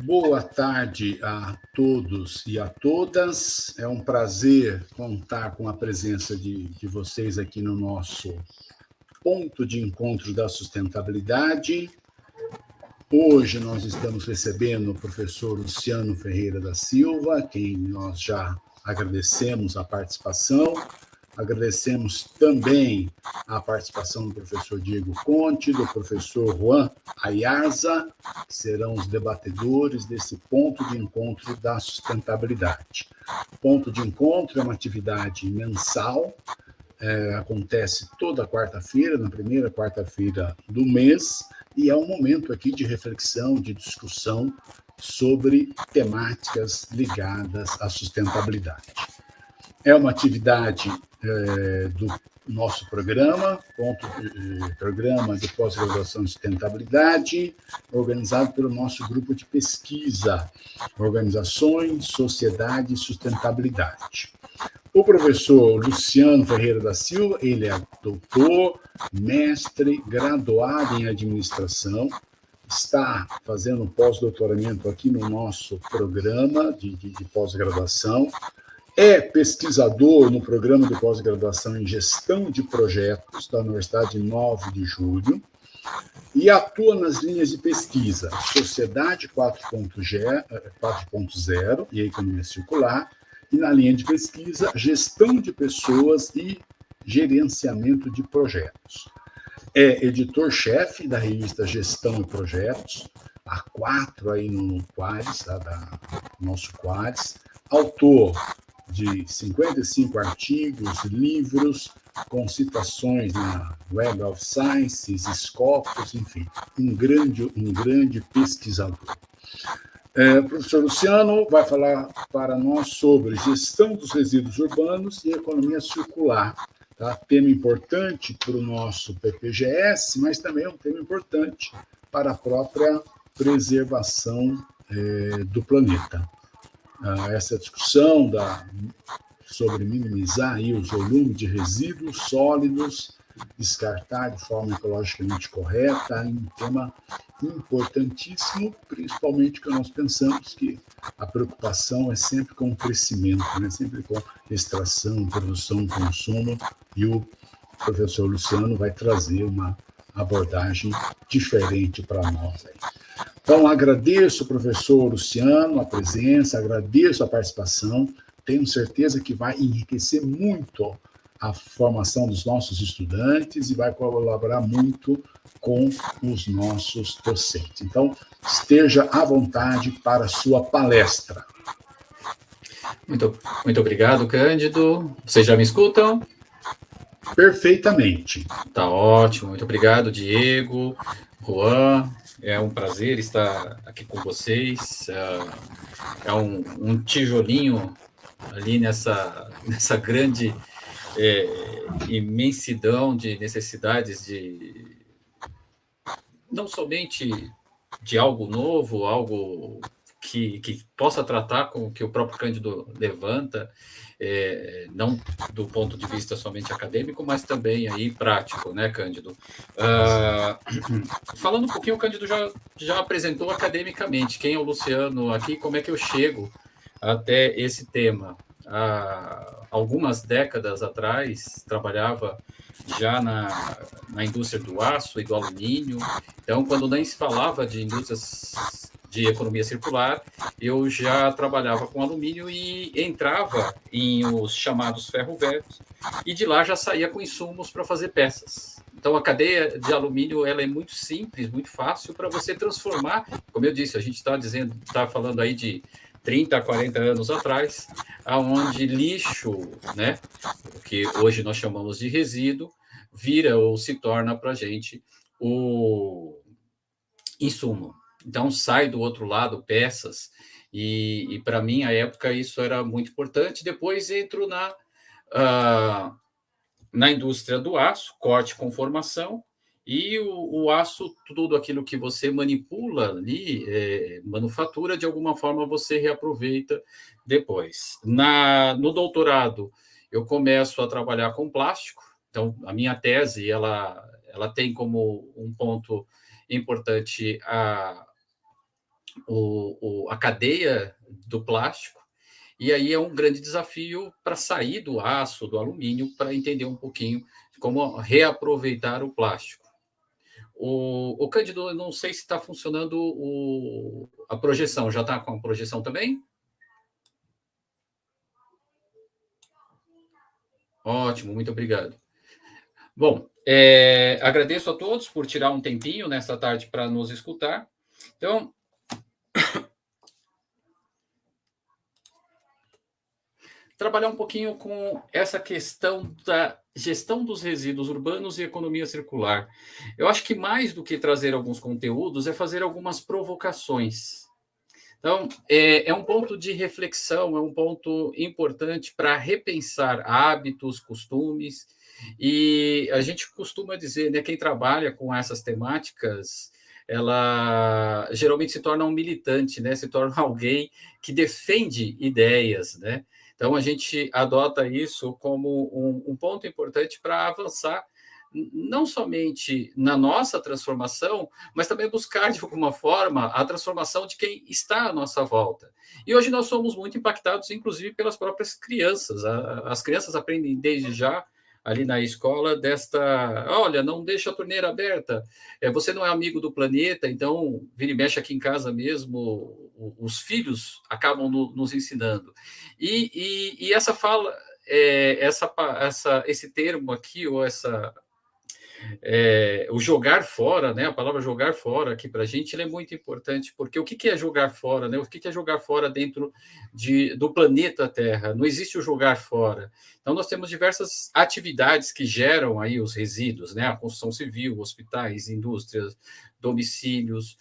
Boa tarde a todos e a todas. É um prazer contar com a presença de vocês aqui no nosso ponto de encontro da sustentabilidade. Hoje nós estamos recebendo o professor Luciano Ferreira da Silva, a quem nós já agradecemos a participação. Agradecemos também a participação do professor Diego Conte, do professor Juan Ayarza, que serão os debatedores desse ponto de encontro da sustentabilidade. O ponto de encontro é uma atividade mensal, acontece toda quarta-feira, na primeira quarta-feira do mês, e é um momento aqui de reflexão, de discussão sobre temáticas ligadas à sustentabilidade. É uma atividade do nosso programa, programa de pós-graduação em sustentabilidade, organizado pelo nosso grupo de pesquisa, Organizações, Sociedade e Sustentabilidade. O professor Luciano Ferreira da Silva, ele é doutor, mestre, graduado em administração, está fazendo pós-doutoramento aqui no nosso programa de pós-graduação, é pesquisador no programa de pós-graduação em gestão de projetos da Universidade 9 de Julho e atua nas linhas de pesquisa Sociedade 4.0 e Economia Circular, e na linha de pesquisa Gestão de Pessoas e Gerenciamento de Projetos. É editor-chefe da revista Gestão e Projetos, a 4 aí no Qualis, nosso Qualis, autor de 55 artigos, livros, com citações na Web of Sciences, Scopus, enfim, um grande pesquisador. O professor Luciano vai falar para nós sobre gestão dos resíduos urbanos e economia circular. Tá? Tema importante para o nosso PPGS, mas também é um tema importante para a própria preservação do planeta. Essa discussão sobre minimizar aí os volumes de resíduos sólidos, descartar de forma ecologicamente correta, é um tema importantíssimo, principalmente que nós pensamos que a preocupação é sempre com o crescimento, né? Sempre com extração, produção, consumo, e o professor Luciano vai trazer uma abordagem diferente para nós aí. Então, agradeço, professor Luciano, a presença, agradeço a participação, tenho certeza que vai enriquecer muito a formação dos nossos estudantes e vai colaborar muito com os nossos docentes. Então, esteja à vontade para a sua palestra. Muito obrigado, Cândido. Vocês já me escutam? Perfeitamente. Tá ótimo. Muito obrigado, Diego, Juan. É um prazer estar aqui com vocês. É um tijolinho ali nessa grande imensidão de necessidades de não somente de algo novo, algo que possa tratar com o que o próprio Cândido levanta, não do ponto de vista somente acadêmico, mas também aí prático, né, Cândido? Falando um pouquinho, o Cândido já apresentou academicamente quem é o Luciano aqui, como é que eu chego até esse tema. Há algumas décadas atrás, trabalhava já na indústria do aço e do alumínio. Então, quando nem se falava de indústrias de economia circular, eu já trabalhava com alumínio e entrava em os chamados ferro-velhos, e de lá já saía com insumos para fazer peças. Então, a cadeia de alumínio ela é muito simples, muito fácil para você transformar. Como eu disse, a gente está falando aí de 30 a 40 anos atrás, aonde lixo, né, o que hoje nós chamamos de resíduo, vira ou se torna para a gente o insumo. Então, sai do outro lado peças, e para mim, à época, isso era muito importante. Depois entro na indústria do aço, corte com formação, e o aço, tudo aquilo que você manipula ali, manufatura, de alguma forma você reaproveita depois. No doutorado, eu começo a trabalhar com plástico. Então, a minha tese, ela tem como um ponto importante a cadeia do plástico, e aí é um grande desafio para sair do aço, do alumínio, para entender um pouquinho de como reaproveitar o plástico. O Cândido, eu não sei se está funcionando a projeção. Já está com a projeção também? Ótimo, muito obrigado. Bom, agradeço a todos por tirar um tempinho nesta tarde para nos escutar. Então, trabalhar um pouquinho com essa questão da gestão dos resíduos urbanos e economia circular. Eu acho que mais do que trazer alguns conteúdos, é fazer algumas provocações. Então, é um ponto de reflexão, é um ponto importante para repensar hábitos, costumes, e a gente costuma dizer, né, quem trabalha com essas temáticas, ela geralmente se torna um militante, né, se torna alguém que defende ideias, né? Então, a gente adota isso como um ponto importante para avançar, não somente na nossa transformação, mas também buscar, de alguma forma, a transformação de quem está à nossa volta. E hoje nós somos muito impactados, inclusive, pelas próprias crianças. As crianças aprendem desde já, ali na escola, olha, não deixa a torneira aberta, você não é amigo do planeta, então, vira e mexe aqui em casa mesmo, os filhos acabam nos ensinando. E essa fala, esse termo aqui, ou o jogar fora, né? A palavra jogar fora aqui para a gente é muito importante, porque o que é jogar fora, né? O que é jogar fora dentro do planeta Terra? Não existe o jogar fora. Então, nós temos diversas atividades que geram aí os resíduos, né? A construção civil, hospitais, indústrias, domicílios,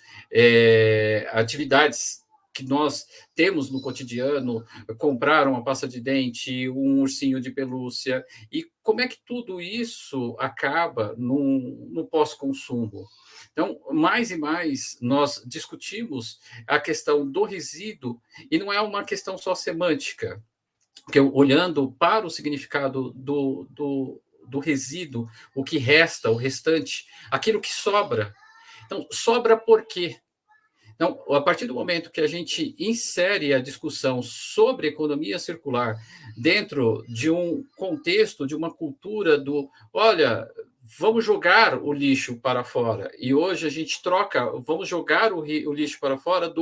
atividades que nós temos no cotidiano, comprar uma pasta de dente, um ursinho de pelúcia, e como é que tudo isso acaba no pós-consumo? Então, mais e mais, nós discutimos a questão do resíduo, e não é uma questão só semântica, porque olhando para o significado do resíduo, o que resta, o restante, aquilo que sobra. Então, sobra por quê? Então, a partir do momento que a gente insere a discussão sobre economia circular dentro de um contexto, de uma cultura olha, vamos jogar o lixo para fora, e hoje a gente troca, vamos jogar o lixo para fora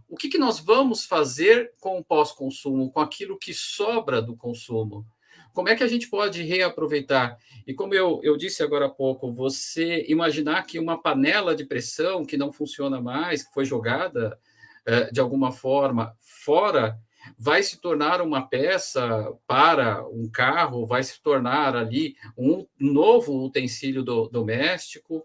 o que nós vamos fazer com o pós-consumo, com aquilo que sobra do consumo. Como é que a gente pode reaproveitar? E como eu disse agora há pouco, você imaginar que uma panela de pressão que não funciona mais, que foi jogada de alguma forma fora, vai se tornar uma peça para um carro, vai se tornar ali um novo utensílio doméstico,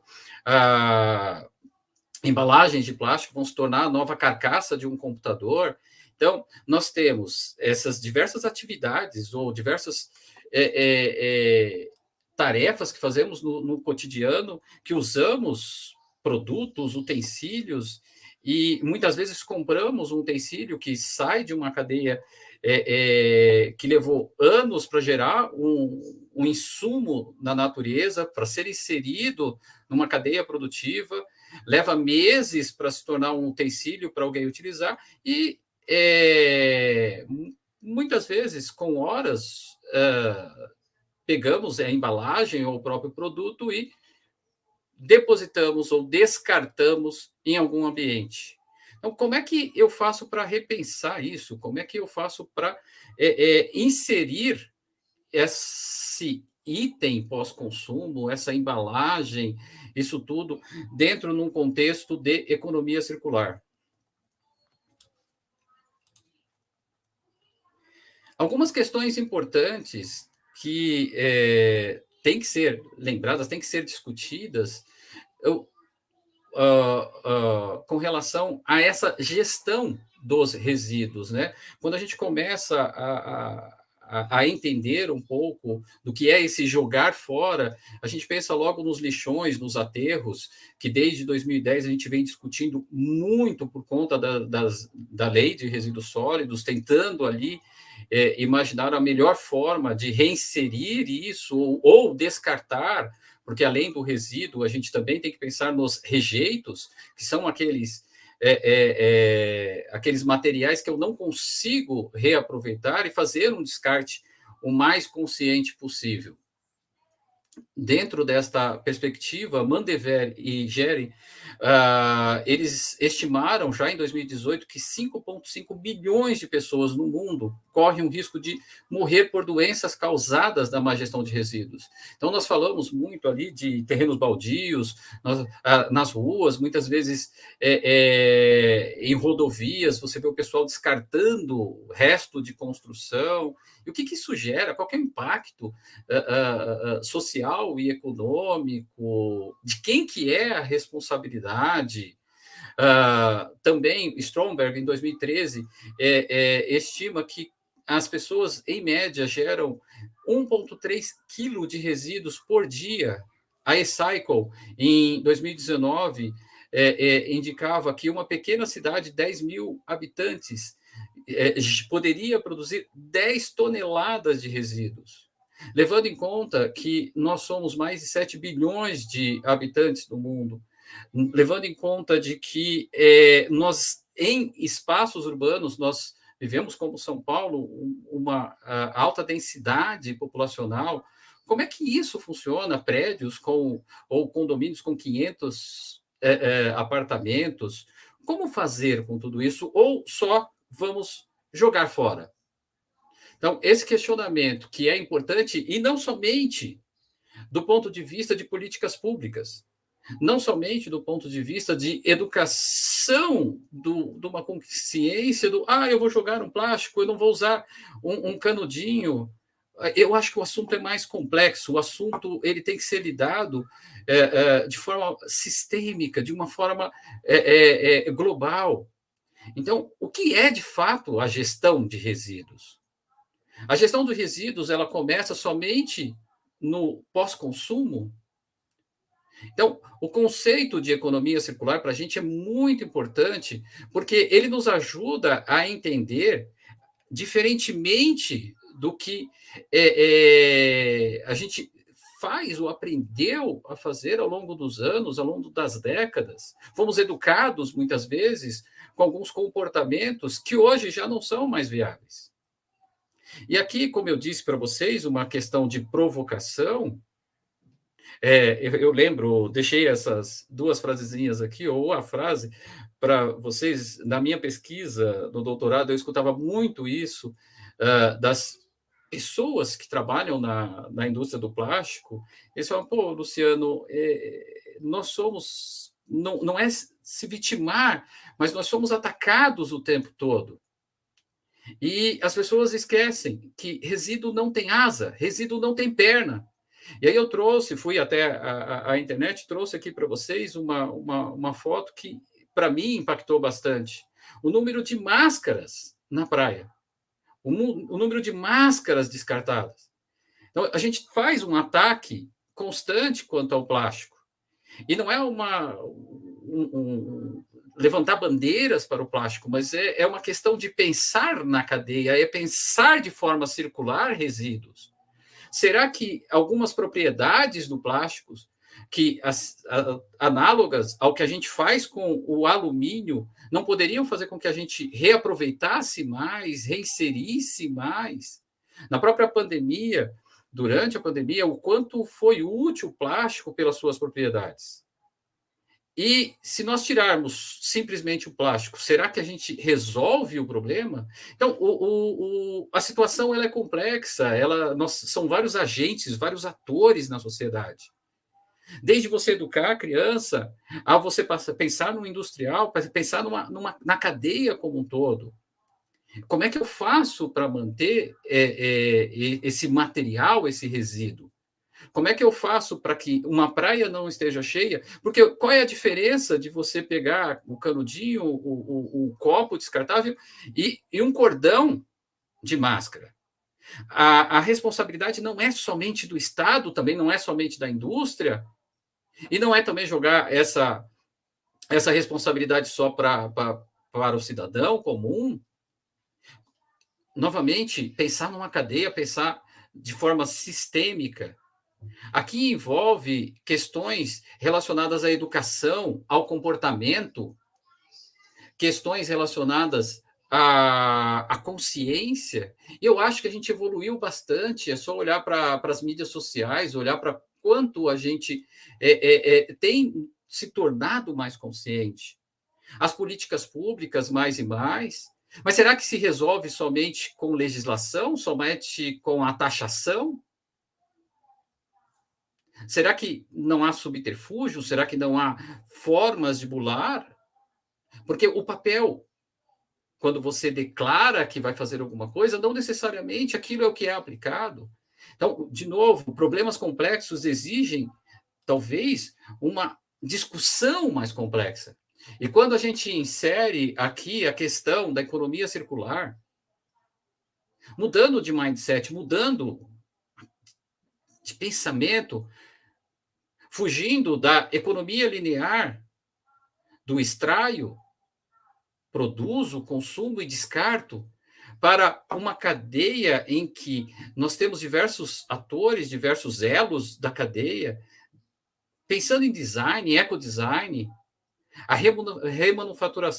embalagens de plástico vão se tornar a nova carcaça de um computador. Então, nós temos essas diversas atividades ou diversas tarefas que fazemos no cotidiano, que usamos produtos, utensílios, e muitas vezes compramos um utensílio que sai de uma cadeia que levou anos para gerar um insumo na natureza, para ser inserido numa cadeia produtiva, leva meses para se tornar um utensílio para alguém utilizar, e muitas vezes, com horas, pegamos a embalagem ou o próprio produto e depositamos ou descartamos em algum ambiente. Então, como é que eu faço para repensar isso? Como é que eu faço para inserir esse item pós-consumo, essa embalagem, isso tudo, dentro de um contexto de economia circular? Algumas questões importantes que têm que ser lembradas, têm que ser discutidas, com relação a essa gestão dos resíduos, né? Quando a gente começa a entender um pouco do que é esse jogar fora, a gente pensa logo nos lixões, nos aterros, que desde 2010 a gente vem discutindo muito por conta da lei de resíduos sólidos, tentando ali imaginar a melhor forma de reinserir isso ou descartar, porque além do resíduo, a gente também tem que pensar nos rejeitos, que são aqueles aqueles materiais que eu não consigo reaproveitar e fazer um descarte o mais consciente possível. Dentro desta perspectiva, Mandever e Geri, eles estimaram já em 2018 que 5,5 bilhões de pessoas no mundo correm o risco de morrer por doenças causadas da má gestão de resíduos. Então, nós falamos muito ali de terrenos baldios, nas ruas, muitas vezes em rodovias, você vê o pessoal descartando resto de construção. E o que isso gera? Qual que é o impacto social e econômico? De quem que é a responsabilidade? Também, Stromberg, em 2013, estima que as pessoas, em média, geram 1,3 kg de resíduos por dia. A E-Cycle, em 2019, indicava que uma pequena cidade de 10 mil habitantes poderia produzir 10 toneladas de resíduos. Levando em conta que nós somos mais de 7 bilhões de habitantes do mundo, levando em conta de que nós, em espaços urbanos, nós vivemos, como São Paulo, uma alta densidade populacional. Como é que isso funciona? Prédios ou condomínios com 500 apartamentos. Como fazer com tudo isso? Ou só vamos jogar fora? Então, esse questionamento que é importante, e não somente do ponto de vista de políticas públicas, não somente do ponto de vista de educação, de uma consciência eu vou jogar um plástico, eu não vou usar um canudinho. Eu acho que o assunto é mais complexo, o assunto ele tem que ser lidado de forma sistêmica, de uma forma global. Então, o que é, de fato, a gestão de resíduos? A gestão de resíduos ela começa somente no pós-consumo? Então, o conceito de economia circular para a gente é muito importante, porque ele nos ajuda a entender, diferentemente do que a gente faz ou aprendeu a fazer ao longo dos anos, ao longo das décadas. Fomos educados, muitas vezes, com alguns comportamentos que hoje já não são mais viáveis. E aqui, como eu disse para vocês, uma questão de provocação. Eu lembro, deixei essas duas frasezinhas aqui, ou a frase, para vocês. Na minha pesquisa do doutorado, eu escutava muito isso das pessoas que trabalham na indústria do plástico. Eles falam, pô, Luciano, nós somos, não é se vitimar, mas nós somos atacados o tempo todo. E as pessoas esquecem que resíduo não tem asa, resíduo não tem perna. E aí eu fui até a internet, trouxe aqui para vocês uma foto que, para mim, impactou bastante. O número de máscaras na praia, o número de máscaras descartadas. Então, a gente faz um ataque constante quanto ao plástico. E não é levantar bandeiras para o plástico, mas é uma questão de pensar na cadeia, é pensar de forma circular resíduos. Será que algumas propriedades do plástico, análogas ao que a gente faz com o alumínio, não poderiam fazer com que a gente reaproveitasse mais, reinserisse mais? Na própria pandemia, durante a pandemia, o quanto foi útil o plástico pelas suas propriedades? E se nós tirarmos simplesmente o plástico, será que a gente resolve o problema? Então, a situação ela é complexa, são vários agentes, vários atores na sociedade. Desde você educar a criança, a você pensar no industrial, pensar na cadeia como um todo. Como é que eu faço para manter esse material, esse resíduo? Como é que eu faço para que uma praia não esteja cheia? Porque qual é a diferença de você pegar o canudinho, o copo descartável e um cordão de máscara? A responsabilidade não é somente do Estado, também não é somente da indústria, e não é também jogar essa responsabilidade só para o cidadão comum. Novamente, pensar numa cadeia, pensar de forma sistêmica. Aqui envolve questões relacionadas à educação, ao comportamento. questões relacionadas à consciência, e eu acho que a gente evoluiu bastante. É só olhar para as mídias sociais, olhar para quanto a gente tem se tornado mais consciente. As políticas públicas, mais e mais. Mas será que se resolve somente com legislação, somente com a taxação? Será que não há subterfúgio? Será que não há formas de bular? Porque o papel, quando você declara que vai fazer alguma coisa, não necessariamente aquilo é o que é aplicado. Então, de novo, problemas complexos exigem, talvez, uma discussão mais complexa. E quando a gente insere aqui a questão da economia circular, mudando de mindset, mudando de pensamento, fugindo da economia linear, do extraio, produzo, consumo e descarto, para uma cadeia em que nós temos diversos atores, diversos elos da cadeia, pensando em design, ecodesign, a remanufatura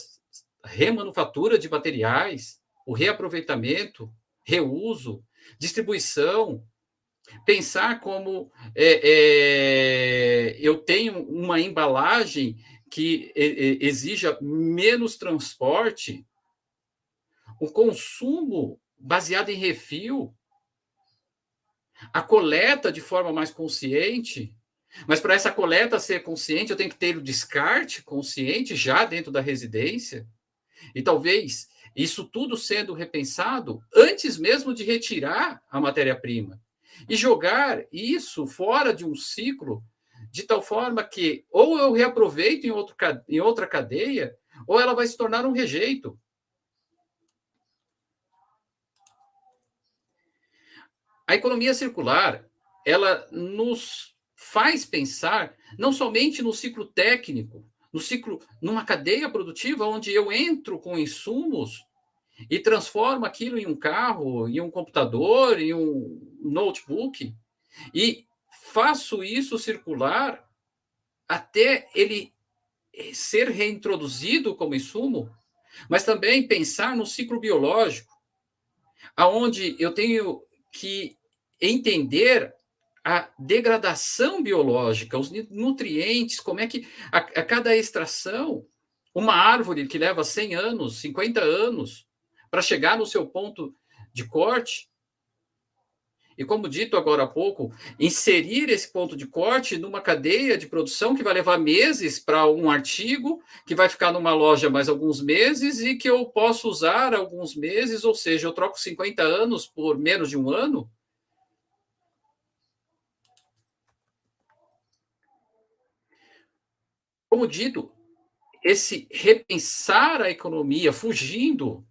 de materiais, o reaproveitamento, reuso, distribuição, pensar como eu tenho uma embalagem que exija menos transporte, o consumo baseado em refil, a coleta de forma mais consciente. Mas para essa coleta ser consciente, eu tenho que ter o descarte consciente já dentro da residência. E talvez isso tudo sendo repensado antes mesmo de retirar a matéria-prima. E jogar isso fora de um ciclo, de tal forma que ou eu reaproveito em outra cadeia, ou ela vai se tornar um rejeito. A economia circular, ela nos faz pensar não somente no ciclo técnico, no ciclo, numa cadeia produtiva onde eu entro com insumos e transformo aquilo em um carro, em um computador, em um notebook, e faço isso circular até ele ser reintroduzido como insumo, mas também pensar no ciclo biológico, aonde eu tenho que entender a degradação biológica, os nutrientes, como é que a cada extração, uma árvore que leva 100 anos, 50 anos, para chegar no seu ponto de corte, e como dito agora há pouco, inserir esse ponto de corte numa cadeia de produção que vai levar meses para um artigo, que vai ficar numa loja mais alguns meses e que eu posso usar alguns meses, ou seja, eu troco 50 anos por menos de um ano. Como dito, esse repensar a economia fugindo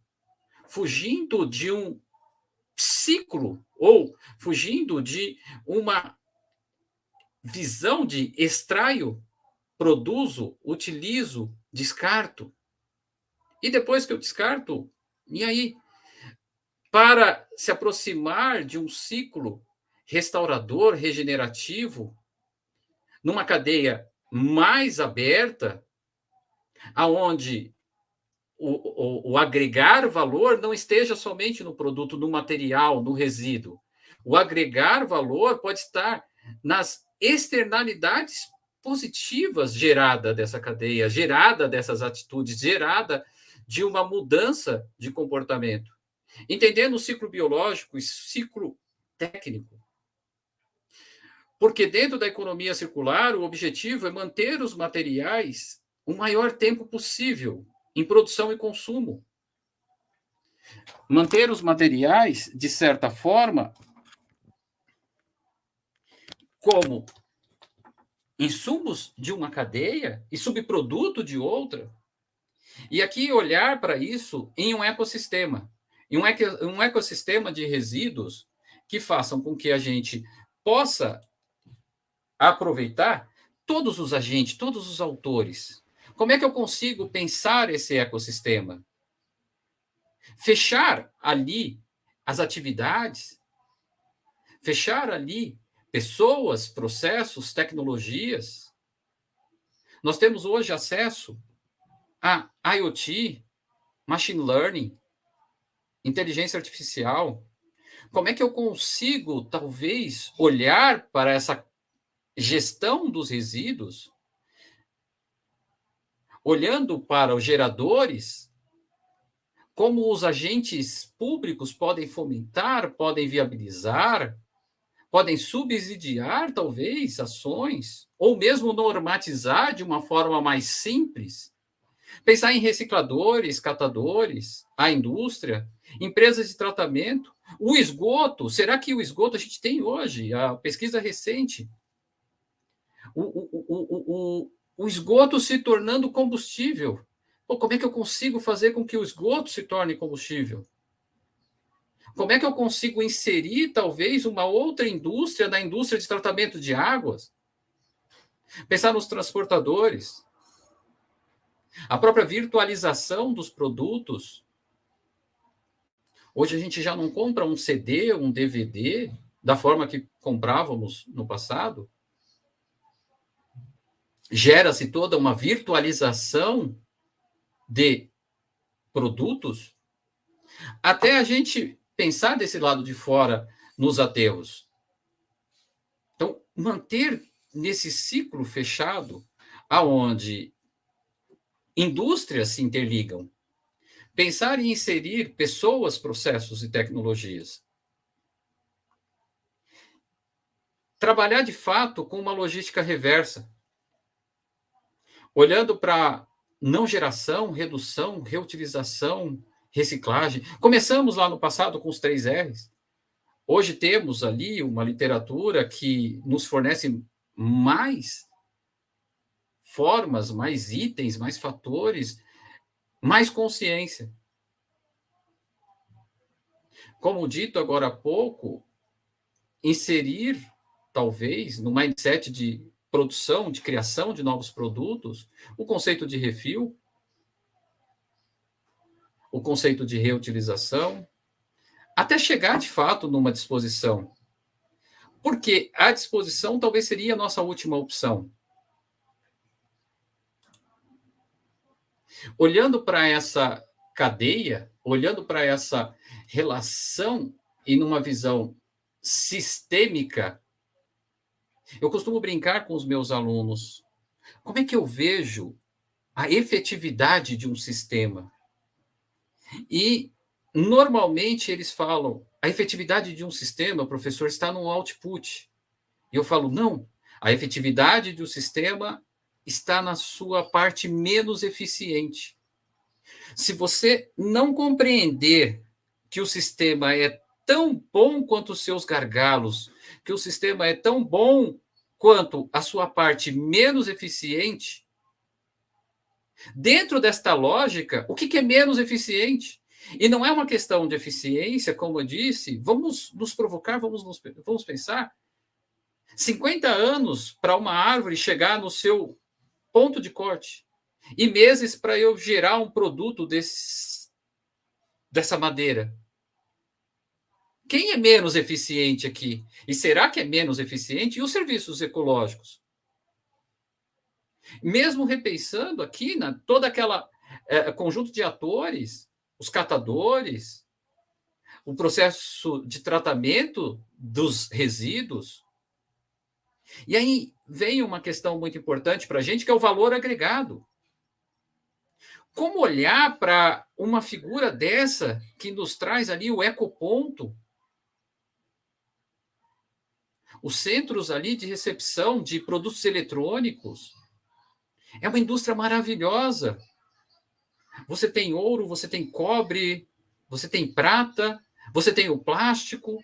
de um ciclo ou fugindo de uma visão de extraio, produzo, utilizo, descarto. E depois que eu descarto, e aí? Para se aproximar de um ciclo restaurador, regenerativo, numa cadeia mais aberta, aonde o agregar valor não esteja somente no produto, no material, no resíduo. O agregar valor pode estar nas externalidades positivas gerada dessa cadeia, gerada dessas atitudes, gerada de uma mudança de comportamento. Entendendo o ciclo biológico e ciclo técnico. Porque dentro da economia circular, o objetivo é manter os materiais o maior tempo possível em produção e consumo. Manter os materiais, de certa forma, como insumos de uma cadeia e subproduto de outra. E aqui olhar para isso em um ecossistema. Em um ecossistema de resíduos que façam com que a gente possa aproveitar todos os agentes, todos os autores. Como é que eu consigo pensar esse ecossistema? Fechar ali as atividades, fechar ali pessoas, processos, tecnologias. Nós temos hoje acesso a IoT, Machine Learning, inteligência artificial. Como é que eu consigo, talvez, olhar para essa gestão dos resíduos, olhando para os geradores, como os agentes públicos podem fomentar, podem viabilizar, podem subsidiar, talvez, ações, ou mesmo normatizar de uma forma mais simples. Pensar em recicladores, catadores, a indústria, empresas de tratamento, o esgoto. Será que o esgoto a gente tem hoje? A pesquisa recente. O esgoto se tornando combustível. Pô, como é que eu consigo fazer com que o esgoto se torne combustível? Como é que eu consigo inserir, talvez, uma outra indústria na indústria de tratamento de águas? Pensar nos transportadores. A própria virtualização dos produtos. Hoje a gente já não compra um CD, um DVD, da forma que comprávamos no passado. Gera-se toda uma virtualização de produtos, até a gente pensar desse lado de fora nos aterros. Então, manter nesse ciclo fechado, aonde indústrias se interligam, pensar em inserir pessoas, processos e tecnologias. Trabalhar, de fato, com uma logística reversa, olhando para não geração, redução, reutilização, reciclagem. Começamos lá no passado com os 3 R's. Hoje temos ali uma literatura que nos fornece mais formas, mais itens, mais fatores, mais consciência. Como dito agora há pouco, inserir, talvez, no mindset de produção, de criação de novos produtos, o conceito de refil, o conceito de reutilização, até chegar, de fato, numa disposição. Porque a disposição talvez seria a nossa última opção. Olhando para essa cadeia, olhando para essa relação e numa visão sistêmica, eu costumo brincar com os meus alunos. Como é que eu vejo a efetividade de um sistema? E, normalmente, eles falam, a efetividade de um sistema, professor, está no output. E eu falo, não, a efetividade do sistema está na sua parte menos eficiente. Se você não compreender que o sistema é tão bom quanto os seus gargalos, que o sistema é tão bom quanto a sua parte menos eficiente, dentro desta lógica, o que é menos eficiente? E não é uma questão de eficiência, como eu disse, vamos nos provocar, vamos pensar. 50 anos para uma árvore chegar no seu ponto de corte e meses para eu gerar um produto dessa madeira. Quem é menos eficiente aqui? E será que é menos eficiente? E os serviços ecológicos? Mesmo repensando aqui toda aquela conjunto de atores, os catadores, o processo de tratamento dos resíduos. E aí vem uma questão muito importante para a gente, que é o valor agregado. Como olhar para uma figura dessa que nos traz ali o ecoponto, os centros ali de recepção de produtos eletrônicos? É uma indústria maravilhosa. Você tem ouro, você tem cobre, você tem prata, você tem o plástico.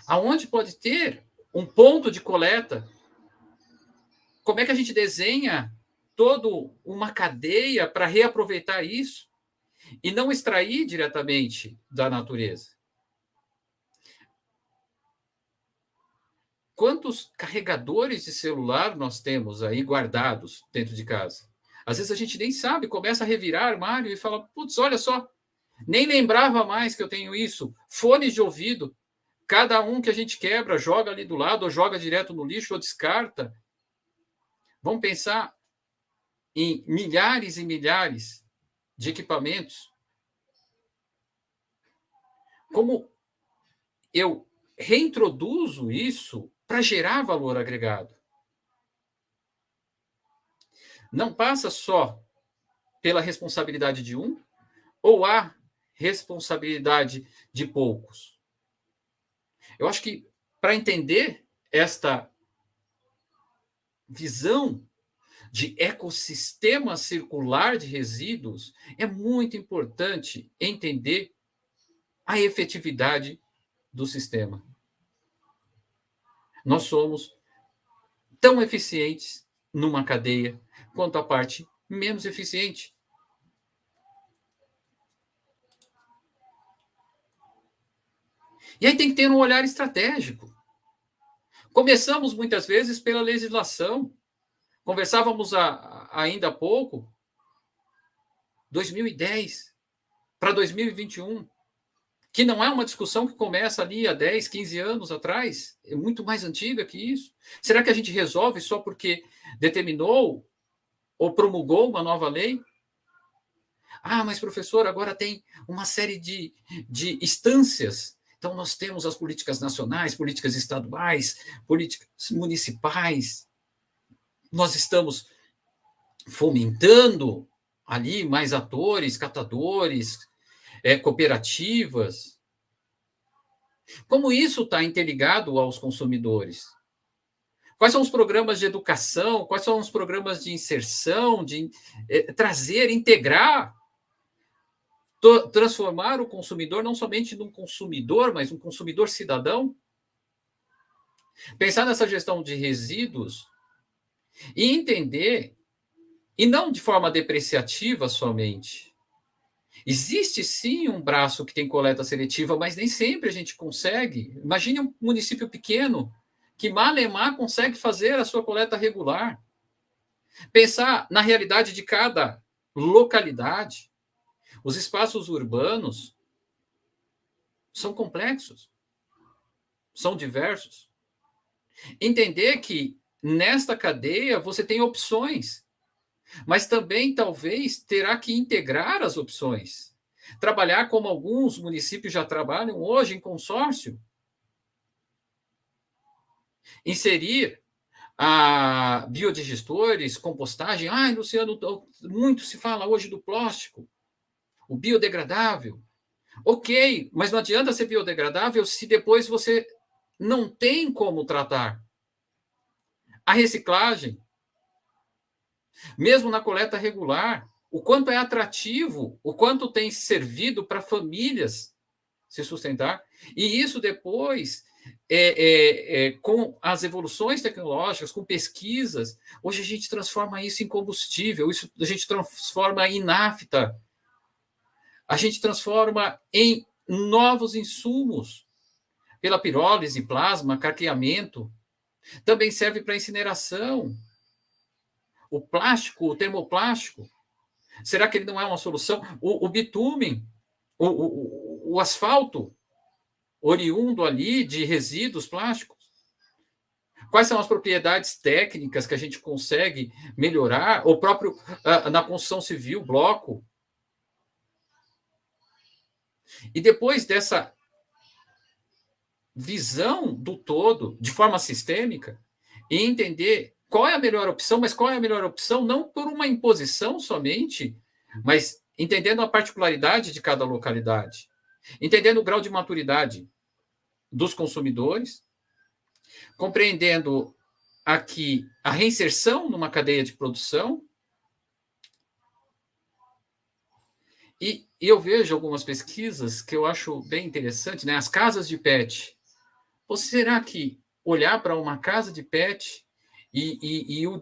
Aonde pode ter um ponto de coleta? Como é que a gente desenha toda uma cadeia para reaproveitar isso e não extrair diretamente da natureza? Quantos carregadores de celular nós temos aí guardados dentro de casa? Às vezes a gente nem sabe, começa a revirar armário e fala, putz, olha só, nem lembrava mais que eu tenho isso. Fones de ouvido, cada um que a gente quebra, joga ali do lado, ou joga direto no lixo, ou descarta. Vamos pensar em milhares e milhares de equipamentos, como eu reintroduzo isso para gerar valor agregado. Não passa só pela responsabilidade de um ou a responsabilidade de poucos. Eu acho que para entender esta visão de ecossistema circular de resíduos, é muito importante entender a efetividade do sistema. Nós somos tão eficientes numa cadeia quanto a parte menos eficiente. E aí tem que ter um olhar estratégico. Começamos muitas vezes pela legislação. Conversávamos ainda há pouco, 2010 para 2021, que não é uma discussão que começa ali há 10, 15 anos atrás, é muito mais antiga que isso. Será que a gente resolve só porque determinou ou promulgou uma nova lei? Ah, mas professor, agora tem uma série de instâncias. Então, nós temos as políticas nacionais, políticas estaduais, políticas municipais. Nós estamos fomentando ali mais atores, catadores, cooperativas. Como isso está interligado aos consumidores? Quais são os programas de educação? Quais são os programas de inserção, de trazer, integrar, transformar o consumidor não somente num consumidor, mas um consumidor cidadão? Pensar nessa gestão de resíduos e entender, e não de forma depreciativa somente. Existe sim um braço que tem coleta seletiva, mas nem sempre a gente consegue. Imagine um município pequeno que malemar consegue fazer a sua coleta regular. Pensar na realidade de cada localidade. Os espaços urbanos são complexos, são diversos. Entender que nesta cadeia você tem opções, mas também talvez terá que integrar as opções. Trabalhar como alguns municípios já trabalham hoje em consórcio. Inserir biodigestores, compostagem. Luciano, muito se fala hoje do plástico, o biodegradável. Ok, mas não adianta ser biodegradável se depois você não tem como tratar. A reciclagem, mesmo na coleta regular, o quanto é atrativo, o quanto tem servido para famílias se sustentar. E isso depois, com as evoluções tecnológicas, com pesquisas, hoje a gente transforma isso em combustível, isso a gente transforma em nafta, a gente transforma em novos insumos, pela pirólise, plasma, carqueamento. Também serve para incineração. O plástico, o termoplástico, será que ele não é uma solução? O bitumen, o asfalto, oriundo ali de resíduos plásticos. Quais são as propriedades técnicas que a gente consegue melhorar? O próprio, na construção civil, bloco. E depois dessa visão do todo, de forma sistêmica, e entender qual é a melhor opção, mas qual é a melhor opção não por uma imposição somente, mas entendendo a particularidade de cada localidade, entendendo o grau de maturidade dos consumidores, compreendendo aqui a reinserção numa cadeia de produção. E eu vejo algumas pesquisas que eu acho bem interessante, né? As casas de pet. Ou será que olhar para uma casa de pet e o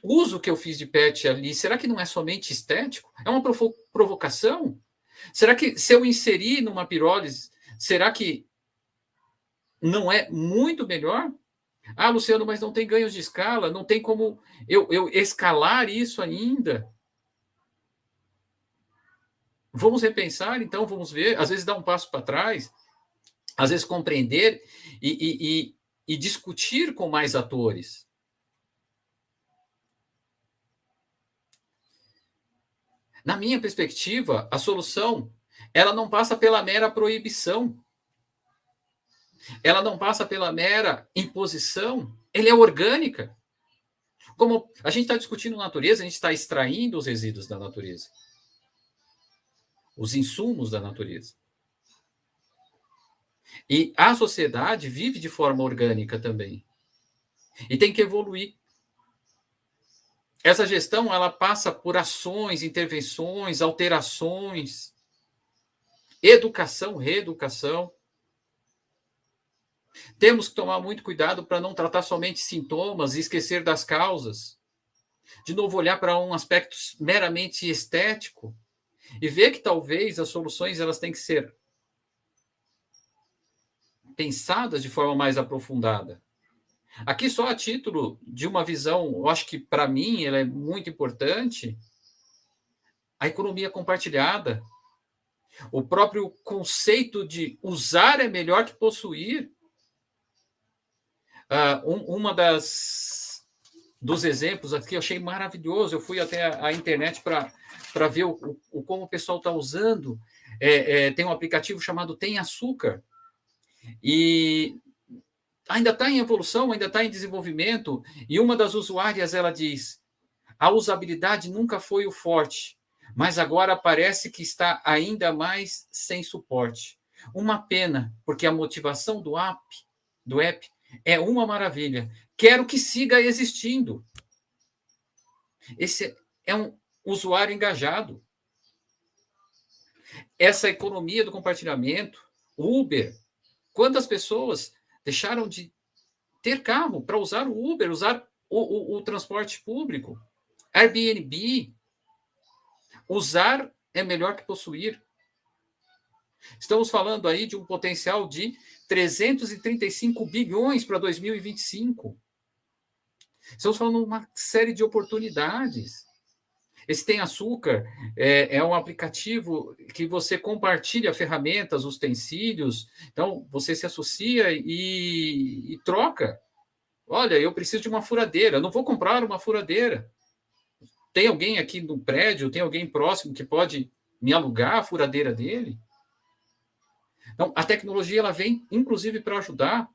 uso que eu fiz de pet ali, será que não é somente estético? É uma provocação? Será que se eu inserir numa pirólise, será que não é muito melhor? Luciano, mas não tem ganhos de escala, não tem como eu escalar isso ainda. Vamos repensar, então, vamos ver, às vezes dar um passo para trás, às vezes compreender e discutir com mais atores. Na minha perspectiva, a solução, ela não passa pela mera proibição, ela não passa pela mera imposição, ela é orgânica. Como a gente está discutindo natureza, a gente está extraindo os resíduos da natureza, os insumos da natureza. E a sociedade vive de forma orgânica também. E tem que evoluir. Essa gestão, ela passa por ações, intervenções, alterações, educação, reeducação. Temos que tomar muito cuidado para não tratar somente sintomas e esquecer das causas. De novo, olhar para um aspecto meramente estético e ver que talvez as soluções elas têm que ser pensadas de forma mais aprofundada. Aqui só a título de uma visão, eu acho que para mim ela é muito importante, a economia compartilhada. O próprio conceito de usar é melhor que possuir. Uma dos exemplos aqui eu achei maravilhoso. Eu fui até a internet para ver como o pessoal está usando. Tem um aplicativo chamado Tem Açúcar. E ainda está em evolução, ainda está em desenvolvimento. E uma das usuárias, ela diz, a usabilidade nunca foi o forte, mas agora parece que está ainda mais sem suporte. Uma pena, porque a motivação do app é uma maravilha. Quero que siga existindo. Esse é um usuário engajado. Essa economia do compartilhamento, Uber, quantas pessoas deixaram de ter carro para usar o Uber, usar o transporte público? Airbnb, usar é melhor que possuir. Estamos falando aí de um potencial de 335 bilhões para 2025. Estamos falando de uma série de oportunidades. Esse Tem Açúcar é um aplicativo que você compartilha ferramentas, utensílios, então você se associa e troca. Olha, eu preciso de uma furadeira, não vou comprar uma furadeira. Tem alguém aqui no prédio, tem alguém próximo que pode me alugar a furadeira dele? Então, a tecnologia ela vem, inclusive, para ajudar.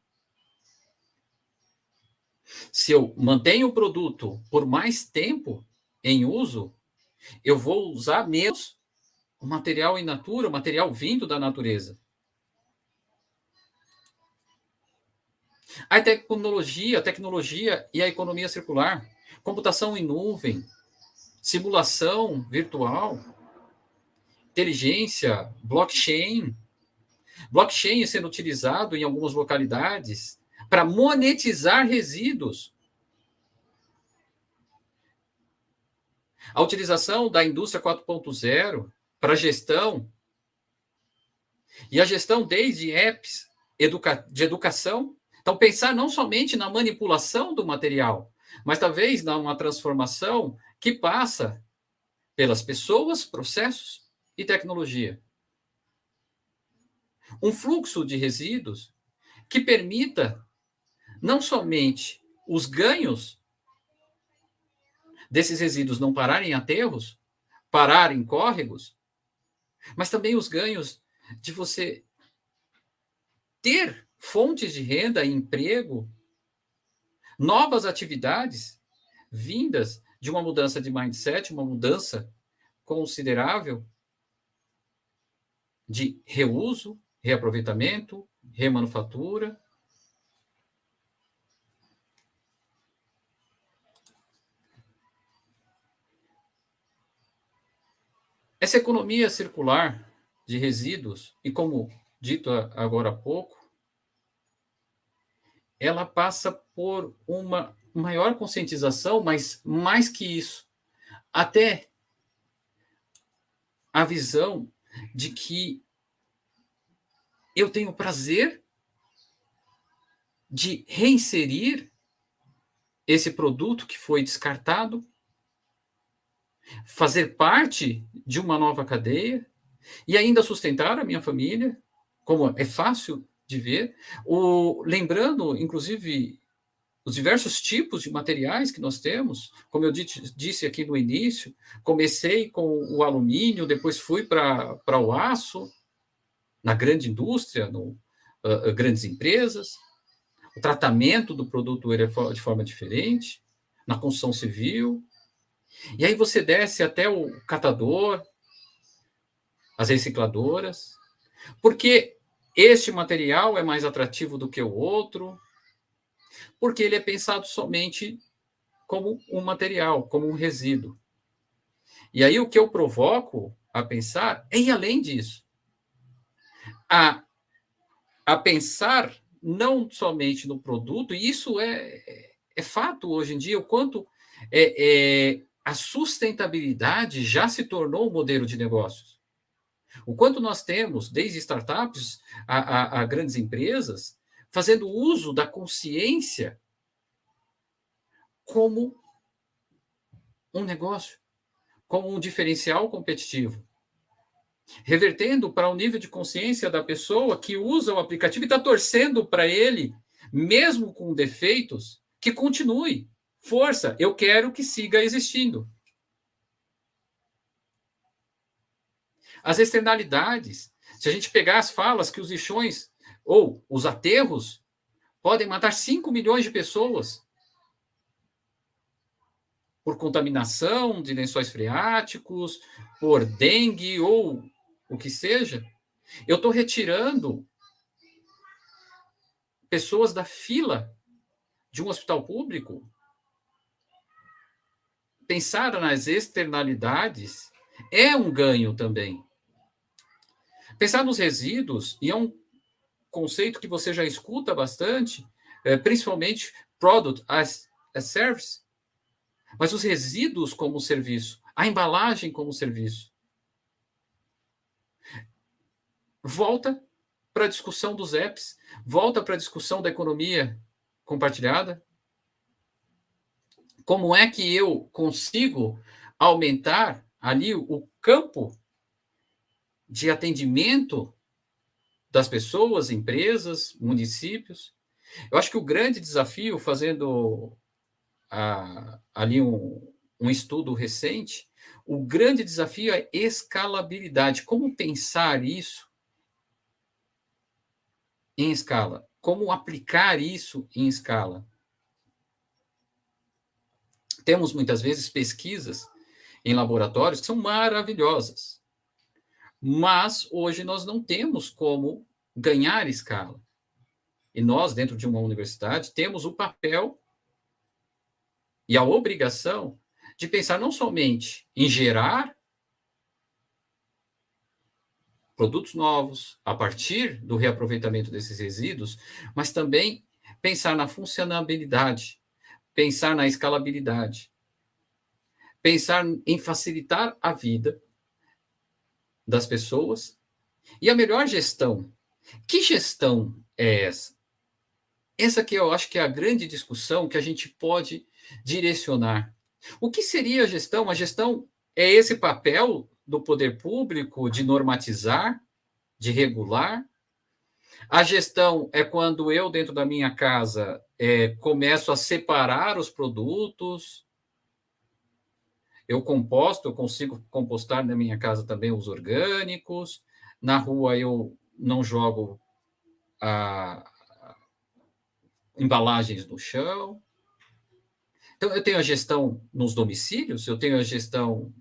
Se eu mantenho o produto por mais tempo em uso, eu vou usar menos o material in natura, o material vindo da natureza. A tecnologia e a economia circular, computação em nuvem, simulação virtual, inteligência, blockchain sendo utilizado em algumas localidades para monetizar resíduos. A utilização da indústria 4.0 para gestão, e a gestão desde apps de educação. Então, pensar não somente na manipulação do material, mas talvez numa transformação que passa pelas pessoas, processos e tecnologia. Um fluxo de resíduos que permita não somente os ganhos desses resíduos não pararem em aterros, pararem em córregos, mas também os ganhos de você ter fontes de renda e emprego, novas atividades vindas de uma mudança de mindset, uma mudança considerável de reuso, reaproveitamento, remanufatura. Essa economia circular de resíduos, e como dito agora há pouco, ela passa por uma maior conscientização, mas mais que isso, até a visão de que eu tenho prazer de reinserir esse produto que foi descartado, fazer parte de uma nova cadeia e ainda sustentar a minha família, como é fácil de ver. Lembrando, inclusive, os diversos tipos de materiais que nós temos, como eu disse aqui no início, comecei com o alumínio, depois fui para o aço, na grande indústria, grandes empresas, o tratamento do produto ele é de forma diferente, na construção civil, e aí você desce até o catador, as recicladoras, porque este material é mais atrativo do que o outro, porque ele é pensado somente como um material, como um resíduo. E aí o que eu provoco a pensar é ir além disso. A pensar não somente no produto, e isso é fato hoje em dia, o quanto a sustentabilidade já se tornou um modelo de negócios. O quanto nós temos, desde startups a grandes empresas, fazendo uso da consciência como um negócio, como um diferencial competitivo, revertendo para o nível de consciência da pessoa que usa o aplicativo e está torcendo para ele, mesmo com defeitos, que continue. Força, eu quero que siga existindo. As externalidades, se a gente pegar as falas que os lixões ou os aterros podem matar 5 milhões de pessoas por contaminação de lençóis freáticos, por dengue ou o que seja, eu estou retirando pessoas da fila de um hospital público. Pensar nas externalidades é um ganho também. Pensar nos resíduos, e é um conceito que você já escuta bastante, principalmente Product as Service, mas os resíduos como serviço, a embalagem como serviço. Volta para a discussão dos apps, volta para a discussão da economia compartilhada. Como é que eu consigo aumentar ali o campo de atendimento das pessoas, empresas, municípios? Eu acho que o grande desafio, fazendo ali um estudo recente, o grande desafio é escalabilidade. Como pensar isso em escala? Como aplicar isso em escala? Temos, muitas vezes, pesquisas em laboratórios que são maravilhosas, mas hoje nós não temos como ganhar escala. E nós, dentro de uma universidade, temos o papel e a obrigação de pensar não somente em gerar produtos novos a partir do reaproveitamento desses resíduos, mas também pensar na funcionabilidade, pensar na escalabilidade, pensar em facilitar a vida das pessoas e a melhor gestão. Que gestão é essa? Essa que eu acho que é a grande discussão que a gente pode direcionar. O que seria a gestão? A gestão é esse papel do poder público de normatizar, de regular. A gestão é quando eu, dentro da minha casa, começo a separar os produtos. Eu consigo compostar na minha casa também os orgânicos. Na rua eu não jogo embalagens no chão. Então, eu tenho a gestão nos domicílios, eu tenho a gestão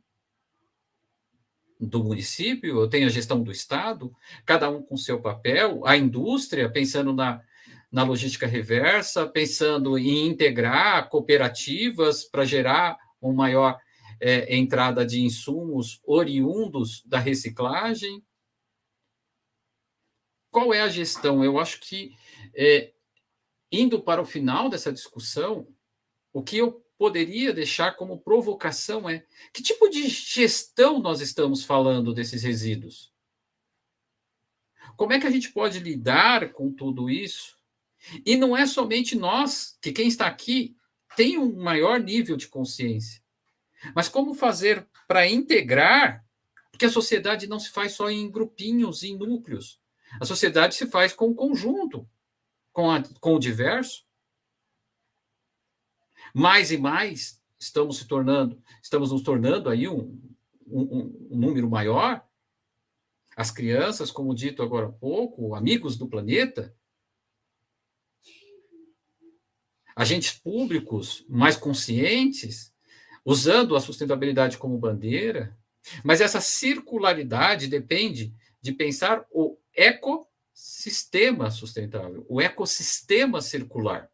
do município, eu tenho a gestão do Estado, cada um com seu papel, a indústria pensando na logística reversa, pensando em integrar cooperativas para gerar uma maior entrada de insumos oriundos da reciclagem. Qual é a gestão? Eu acho que, indo para o final dessa discussão, o que eu poderia deixar como provocação é: que tipo de gestão nós estamos falando desses resíduos? Como é que a gente pode lidar com tudo isso? E não é somente nós, que quem está aqui tem um maior nível de consciência, mas como fazer para integrar, porque a sociedade não se faz só em grupinhos, em núcleos. A sociedade se faz com o conjunto, com o diverso. Mais e mais estamos nos tornando aí um número maior. As crianças, como dito agora há pouco, amigos do planeta, agentes públicos mais conscientes, usando a sustentabilidade como bandeira, mas essa circularidade depende de pensar o ecossistema sustentável, o ecossistema circular.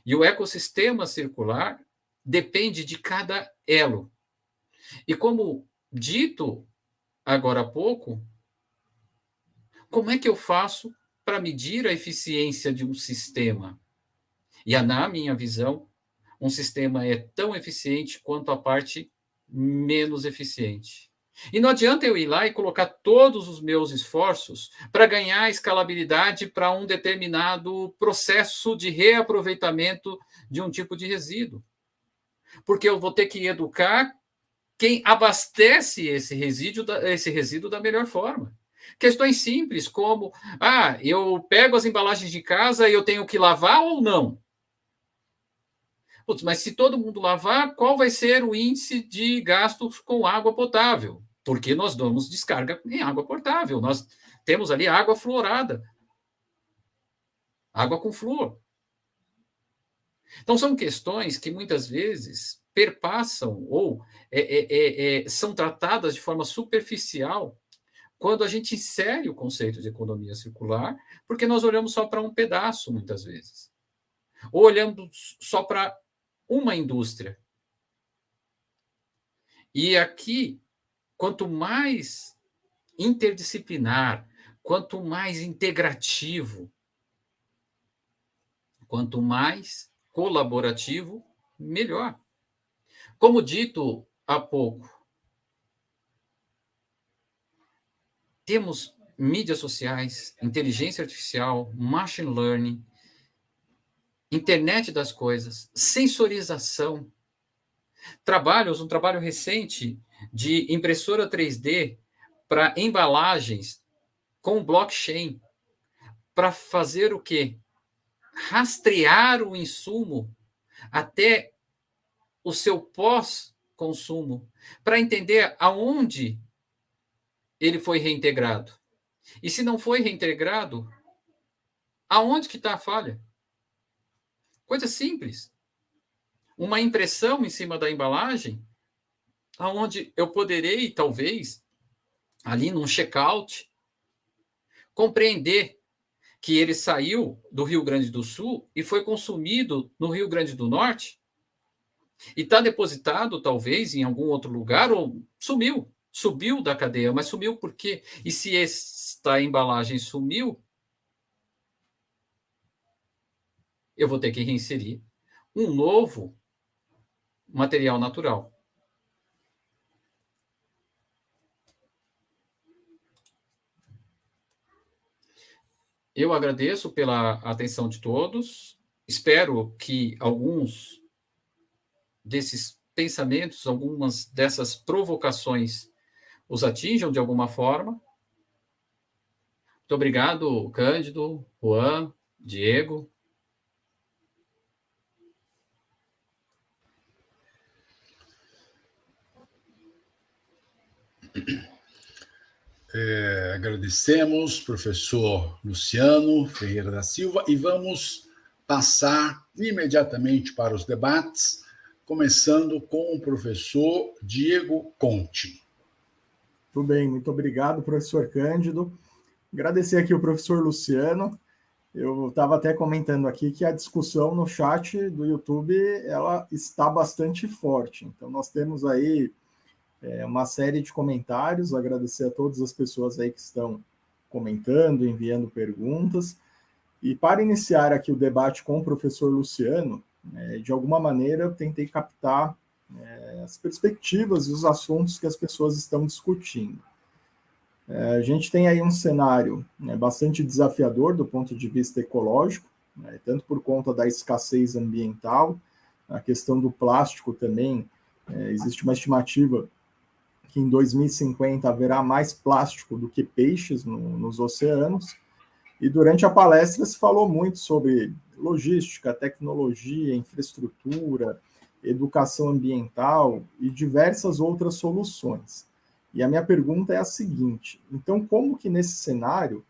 E o ecossistema circular depende de cada elo. E como dito agora há pouco, como é que eu faço para medir a eficiência de um sistema? E, na minha visão, um sistema é tão eficiente quanto a parte menos eficiente. E não adianta eu ir lá e colocar todos os meus esforços para ganhar escalabilidade para um determinado processo de reaproveitamento de um tipo de resíduo. Porque eu vou ter que educar quem abastece esse resíduo da melhor forma. Questões simples como, eu pego as embalagens de casa e eu tenho que lavar ou não? Putz, mas se todo mundo lavar, qual vai ser o índice de gastos com água potável? Porque nós damos descarga em água potável. Nós temos ali água fluorada. Água com flúor. Então, são questões que muitas vezes perpassam ou são tratadas de forma superficial quando a gente insere o conceito de economia circular, porque nós olhamos só para um pedaço, muitas vezes. Ou olhamos só para uma indústria. E aqui, quanto mais interdisciplinar, quanto mais integrativo, quanto mais colaborativo, melhor. Como dito há pouco, temos mídias sociais, inteligência artificial, machine learning, internet das coisas, sensorização, um trabalho recente de impressora 3D para embalagens com blockchain, para fazer o quê? Rastrear o insumo até o seu pós-consumo, para entender aonde ele foi reintegrado. E se não foi reintegrado, aonde que está a falha? Coisa simples. Uma impressão em cima da embalagem, aonde eu poderei, talvez, ali num checkout, compreender que ele saiu do Rio Grande do Sul e foi consumido no Rio Grande do Norte e está depositado, talvez, em algum outro lugar, ou subiu da cadeia, mas sumiu por quê? E se esta embalagem sumiu, eu vou ter que reinserir um novo material natural. Eu agradeço pela atenção de todos. Espero que alguns desses pensamentos, algumas dessas provocações os atinjam de alguma forma. Muito obrigado, Cândido, Juan, Diego. Agradecemos, professor Luciano Ferreira da Silva, e vamos passar imediatamente para os debates, começando com o professor Diego Conte. Tudo bem, muito obrigado, professor Cândido. Agradecer aqui o professor Luciano. Eu estava até comentando aqui que a discussão no chat do YouTube ela está bastante forte. Então, nós temos aí uma série de comentários. Agradecer a todas as pessoas aí que estão comentando, enviando perguntas. E para iniciar aqui o debate com o professor Luciano, de alguma maneira eu tentei captar as perspectivas e os assuntos que as pessoas estão discutindo. A gente tem aí um cenário bastante desafiador do ponto de vista ecológico, tanto por conta da escassez ambiental, a questão do plástico também, existe uma estimativa que em 2050 haverá mais plástico do que peixes nos oceanos, e durante a palestra se falou muito sobre logística, tecnologia, infraestrutura, educação ambiental e diversas outras soluções. E a minha pergunta é a seguinte: então, como que nesse cenário,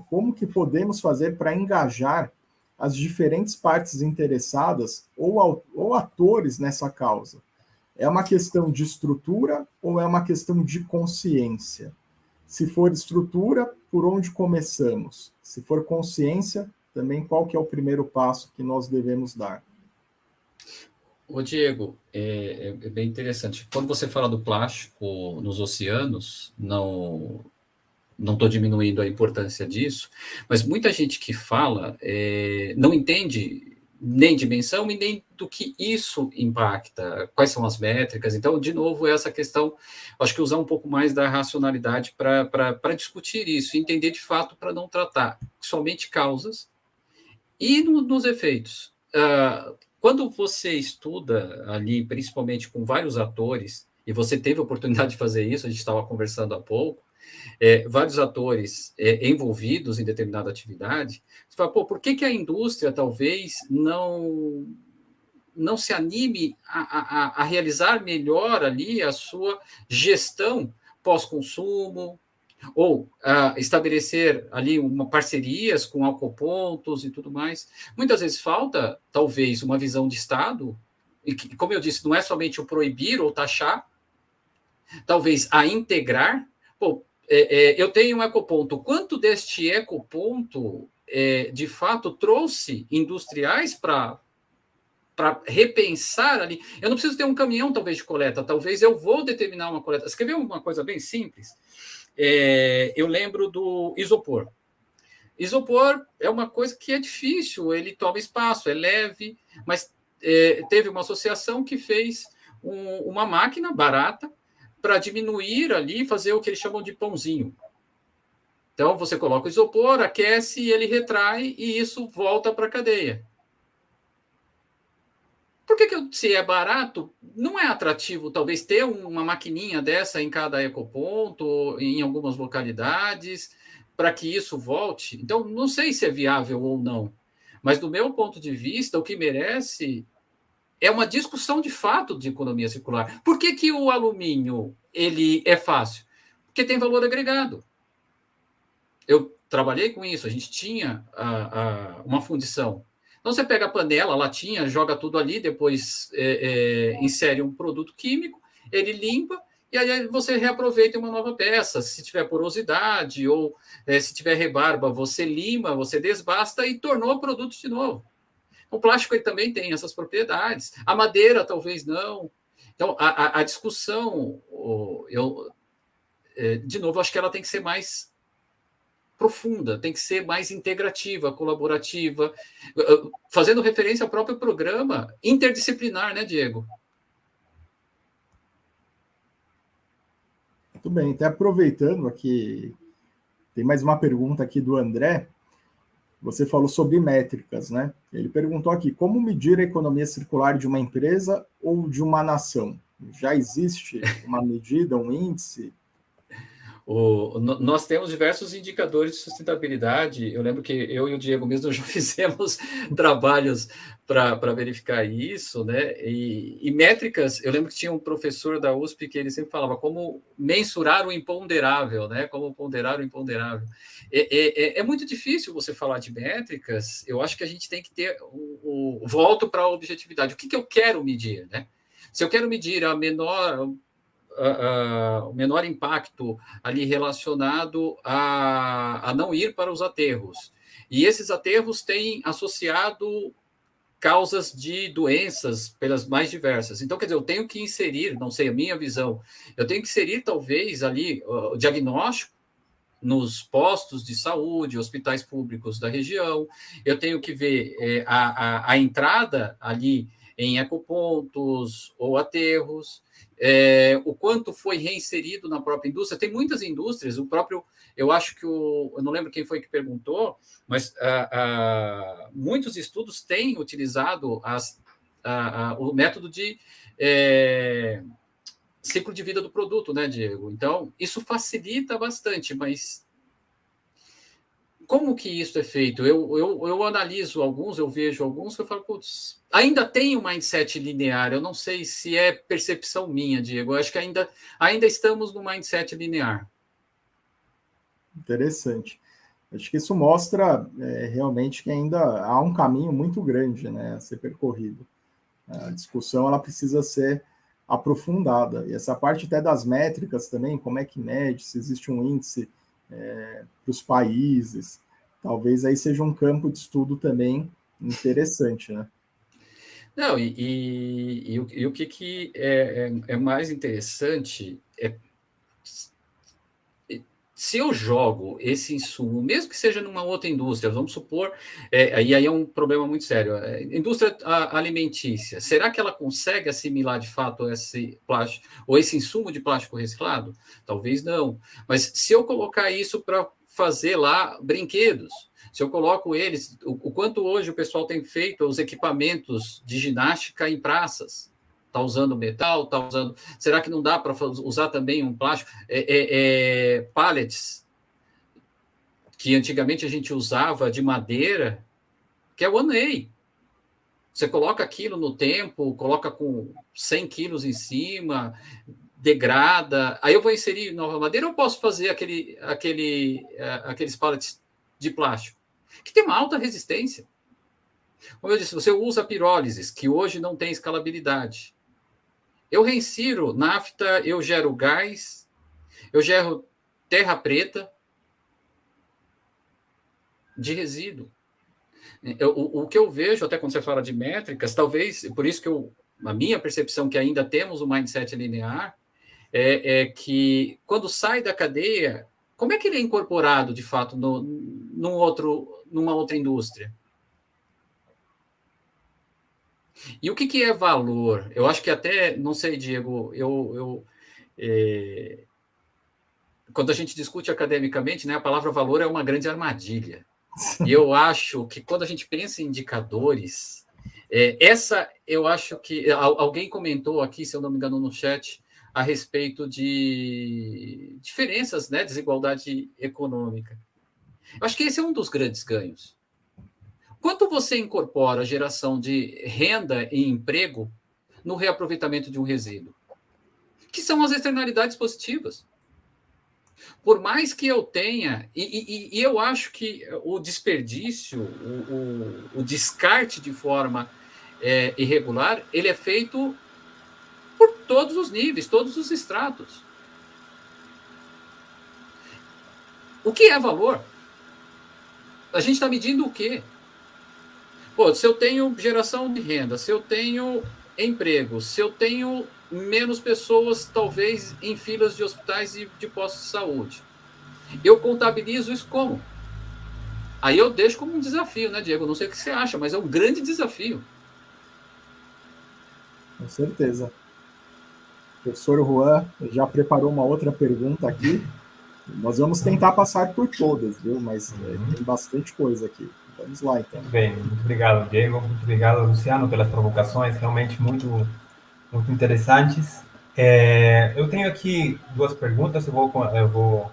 como que podemos fazer para engajar as diferentes partes interessadas ou atores nessa causa? É uma questão de estrutura ou é uma questão de consciência? Se for estrutura, por onde começamos? Se for consciência, também qual que é o primeiro passo que nós devemos dar? Ô, Diego, é bem interessante. Quando você fala do plástico nos oceanos, não estou diminuindo a importância disso, mas muita gente que fala não entende nem dimensão e nem do que isso impacta, quais são as métricas. Então, de novo, essa questão, acho que usar um pouco mais da racionalidade para discutir isso, entender de fato para não tratar somente causas e nos efeitos. Quando você estuda ali, principalmente com vários atores, e você teve a oportunidade de fazer isso, a gente estava conversando há pouco, vários atores envolvidos em determinada atividade, você fala, pô, por que a indústria talvez não se anime a realizar melhor ali a sua gestão pós-consumo, ou estabelecer ali parcerias com alcopontos e tudo mais. Muitas vezes falta, talvez, uma visão de Estado, e que, como eu disse, não é somente o proibir ou taxar, talvez a integrar. Pô, eu tenho um ecoponto. Quanto deste ecoponto, de fato, trouxe industriais para repensar ali? Eu não preciso ter um caminhão, talvez, de coleta. Talvez eu vou determinar uma coleta. Você quer ver uma coisa bem simples? Eu lembro do isopor. Isopor é uma coisa que é difícil, ele toma espaço, é leve, mas teve uma associação que fez uma máquina barata para diminuir ali, fazer o que eles chamam de pãozinho. Então, você coloca o isopor, aquece, ele retrai e isso volta para a cadeia. Por que, se é barato, não é atrativo, talvez, ter uma maquininha dessa em cada ecoponto, em algumas localidades, para que isso volte? Então, não sei se é viável ou não, mas, do meu ponto de vista, o que merece é uma discussão de fato de economia circular. Por que o alumínio ele é fácil? Porque tem valor agregado. Eu trabalhei com isso, a gente tinha uma fundição. Então, você pega a panela, a latinha, joga tudo ali, depois insere um produto químico, ele limpa, e aí você reaproveita uma nova peça. Se tiver porosidade ou se tiver rebarba, você lima, você desbasta e tornou o produto de novo. O plástico ele também tem essas propriedades. A madeira, talvez não. Então, a discussão, de novo, acho que ela tem que ser mais profunda, tem que ser mais integrativa, colaborativa, fazendo referência ao próprio programa interdisciplinar, né, Diego? Muito bem, até aproveitando aqui, tem mais uma pergunta aqui do André. Você falou sobre métricas, né? Ele perguntou aqui, como medir a economia circular de uma empresa ou de uma nação? Já existe uma medida, um índice? Nós temos diversos indicadores de sustentabilidade. Eu lembro que eu e o Diego mesmo já fizemos trabalhos para verificar isso, né? E métricas, eu lembro que tinha um professor da USP que ele sempre falava como mensurar o imponderável, né? Como ponderar o imponderável. É muito difícil você falar de métricas. Eu acho que a gente tem que ter volto para a objetividade. O que eu quero medir, né? Se eu quero medir o menor impacto ali relacionado a não ir para os aterros. E esses aterros têm associado causas de doenças pelas mais diversas. Então, quer dizer, eu tenho que inserir, não sei, a minha visão, eu tenho que inserir talvez ali o diagnóstico nos postos de saúde, hospitais públicos da região, eu tenho que ver a entrada ali em ecopontos ou aterros, o quanto foi reinserido na própria indústria. Tem muitas indústrias, eu acho que eu não lembro quem foi que perguntou, mas muitos estudos têm utilizado o método de ciclo de vida do produto, né, Diego? Então, isso facilita bastante, mas como que isso é feito? Eu analiso alguns, eu vejo alguns, que eu falo, putz, ainda tem um mindset linear, eu não sei se é percepção minha, Diego, eu acho que ainda estamos no mindset linear. Interessante. Acho que isso mostra realmente que ainda há um caminho muito grande, né, a ser percorrido. A discussão ela precisa ser aprofundada. E essa parte até das métricas também, como é que mede, se existe um índice para os países, talvez aí seja um campo de estudo também interessante, né? Não, e o que é mais interessante é se eu jogo esse insumo, mesmo que seja numa outra indústria, vamos supor, e aí é um problema muito sério, indústria alimentícia, será que ela consegue assimilar de fato esse plástico, ou esse insumo de plástico reciclado? Talvez não. Mas se eu colocar isso para fazer lá brinquedos, se eu coloco eles, o quanto hoje o pessoal tem feito os equipamentos de ginástica em praças, está usando metal, está usando. Será que não dá para usar também um plástico? Pallets, que antigamente a gente usava de madeira, que é one-way. Você coloca aquilo no tempo, coloca com 100 quilos em cima, degrada. Aí eu vou inserir nova madeira ou posso fazer aqueles pallets de plástico, que tem uma alta resistência? Como eu disse, você usa pirólises, que hoje não tem escalabilidade. Eu reinsiro nafta, eu gero gás, eu gero terra preta de resíduo. O que eu vejo, até quando você fala de métricas, talvez, por isso que a minha percepção que ainda temos um mindset linear, é que quando sai da cadeia, como é que ele é incorporado, de fato, numa outra indústria? E o que é valor? Eu acho que até, não sei, Diego, quando a gente discute academicamente, né, a palavra valor é uma grande armadilha. E eu acho que quando a gente pensa em indicadores, eu acho que alguém comentou aqui, se eu não me engano, no chat, a respeito de diferenças, né, desigualdade econômica. Eu acho que esse é um dos grandes ganhos. Quanto você incorpora a geração de renda e emprego no reaproveitamento de um resíduo? Que são as externalidades positivas. Por mais que eu tenha, e eu acho que o desperdício, o descarte de forma irregular, ele é feito por todos os níveis, todos os estratos. O que é valor? A gente está medindo o quê? Pô, se eu tenho geração de renda, se eu tenho emprego, se eu tenho menos pessoas, talvez, em filas de hospitais e de postos de saúde, eu contabilizo isso como? Aí eu deixo como um desafio, né, Diego? Não sei o que você acha, mas é um grande desafio. Com certeza. O professor Juan já preparou uma outra pergunta aqui. Nós vamos tentar passar por todas, viu? Mas tem bastante coisa aqui. Vamos lá, então. Muito bem, muito obrigado, Diego. Muito obrigado, Luciano, pelas provocações, realmente muito interessantes. Eu tenho aqui duas perguntas, eu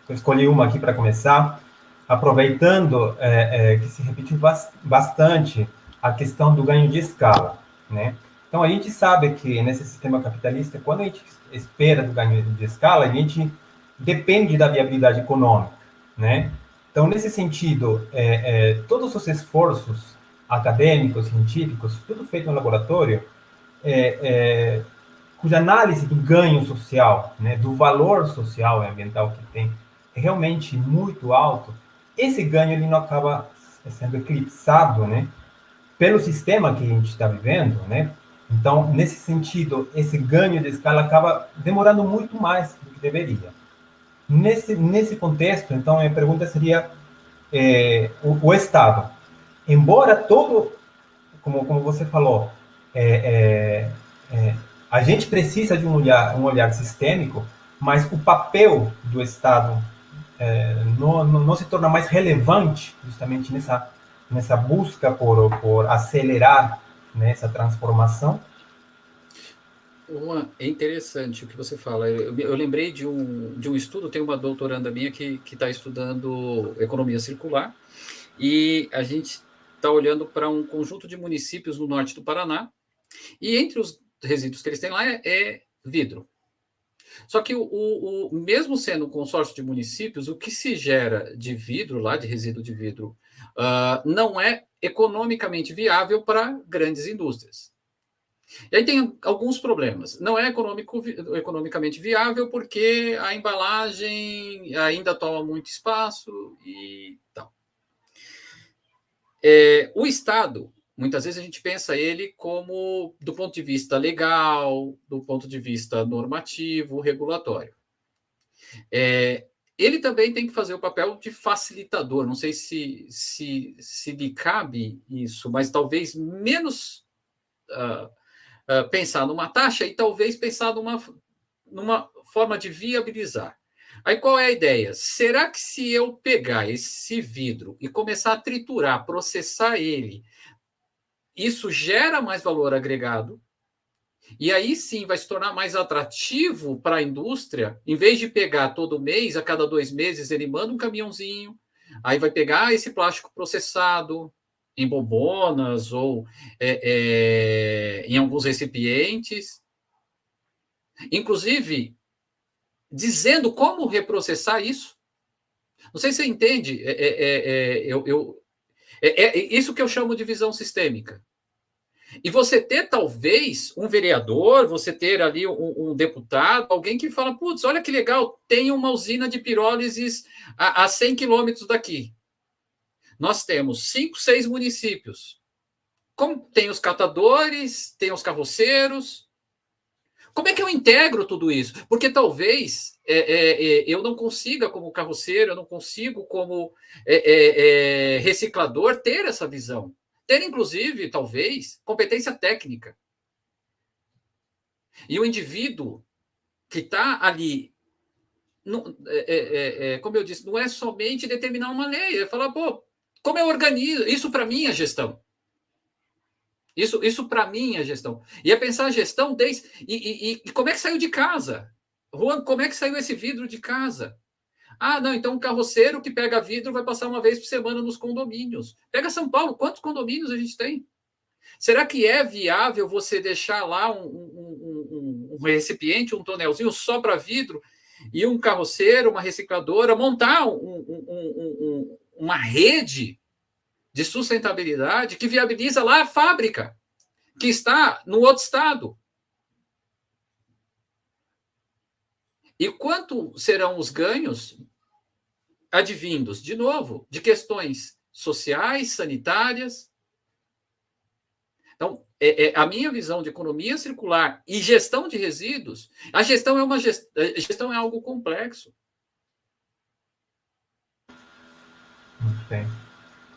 escolhi uma aqui para começar, aproveitando que se repetiu bastante a questão do ganho de escala, né? Então, a gente sabe que nesse sistema capitalista, quando a gente espera do ganho de escala, a gente depende da viabilidade econômica, né? Então, nesse sentido, todos os esforços acadêmicos, científicos, tudo feito no laboratório, cuja análise do ganho social, né, do valor social e ambiental que tem, é realmente muito alto, esse ganho ele não acaba sendo eclipsado, né, pelo sistema que a gente está vivendo, né? Então, nesse sentido, esse ganho de escala acaba demorando muito mais do que deveria. Nesse contexto, então, a minha pergunta seria o Estado. Embora todo, como você falou, a gente precisa de um olhar sistêmico, mas o papel do Estado não se torna mais relevante justamente nessa busca por acelerar, né, essa transformação? É interessante o que você fala. Eu lembrei de um estudo, tem uma doutoranda minha que está estudando economia circular, e a gente está olhando para um conjunto de municípios no norte do Paraná, e entre os resíduos que eles têm lá é vidro. Só que, mesmo sendo um consórcio de municípios, o que se gera de vidro, lá de resíduo de vidro, não é economicamente viável para grandes indústrias. E aí tem alguns problemas. Não é economicamente viável porque a embalagem ainda toma muito espaço e tal. O Estado, muitas vezes a gente pensa ele como do ponto de vista legal, do ponto de vista normativo, regulatório. Ele também tem que fazer o papel de facilitador. Não sei se lhe cabe isso, mas talvez menos pensar numa taxa e talvez pensar numa forma de viabilizar. Aí qual é a ideia? Será que se eu pegar esse vidro e começar a triturar, processar ele, isso gera mais valor agregado? E aí sim vai se tornar mais atrativo para a indústria, em vez de pegar todo mês, a cada 2 meses, ele manda um caminhãozinho, aí vai pegar esse plástico processado em bombonas ou em alguns recipientes, inclusive dizendo como reprocessar isso. Não sei se você entende, isso que eu chamo de visão sistêmica. E você ter, talvez, um vereador, você ter ali um deputado, alguém que fala, putz, olha que legal, tem uma usina de pirólises a 100 quilômetros daqui. Nós temos 5, 6 municípios. Como tem os catadores, tem os carroceiros. Como é que eu integro tudo isso? Porque talvez eu não consiga, como carroceiro, eu não consigo, como reciclador, ter essa visão. Ter, inclusive, talvez, competência técnica. E o indivíduo que está ali, como eu disse, não é somente determinar uma lei, é falar, pô, como eu organizo? Isso para mim é gestão. Isso para mim é gestão. E é pensar a gestão desde... E como é que saiu de casa? Juan, como é que saiu esse vidro de casa? Não, então o carroceiro que pega vidro vai passar uma vez por semana nos condomínios. Pega São Paulo, quantos condomínios a gente tem? Será que é viável você deixar lá um recipiente, um tonelzinho só para vidro, e um carroceiro, uma recicladora, montar uma rede de sustentabilidade que viabiliza lá a fábrica, que está no outro estado? E quanto serão os ganhos advindos, de novo, de questões sociais, sanitárias? Então, a minha visão de economia circular e gestão de resíduos, a gestão é algo complexo. Muito bem.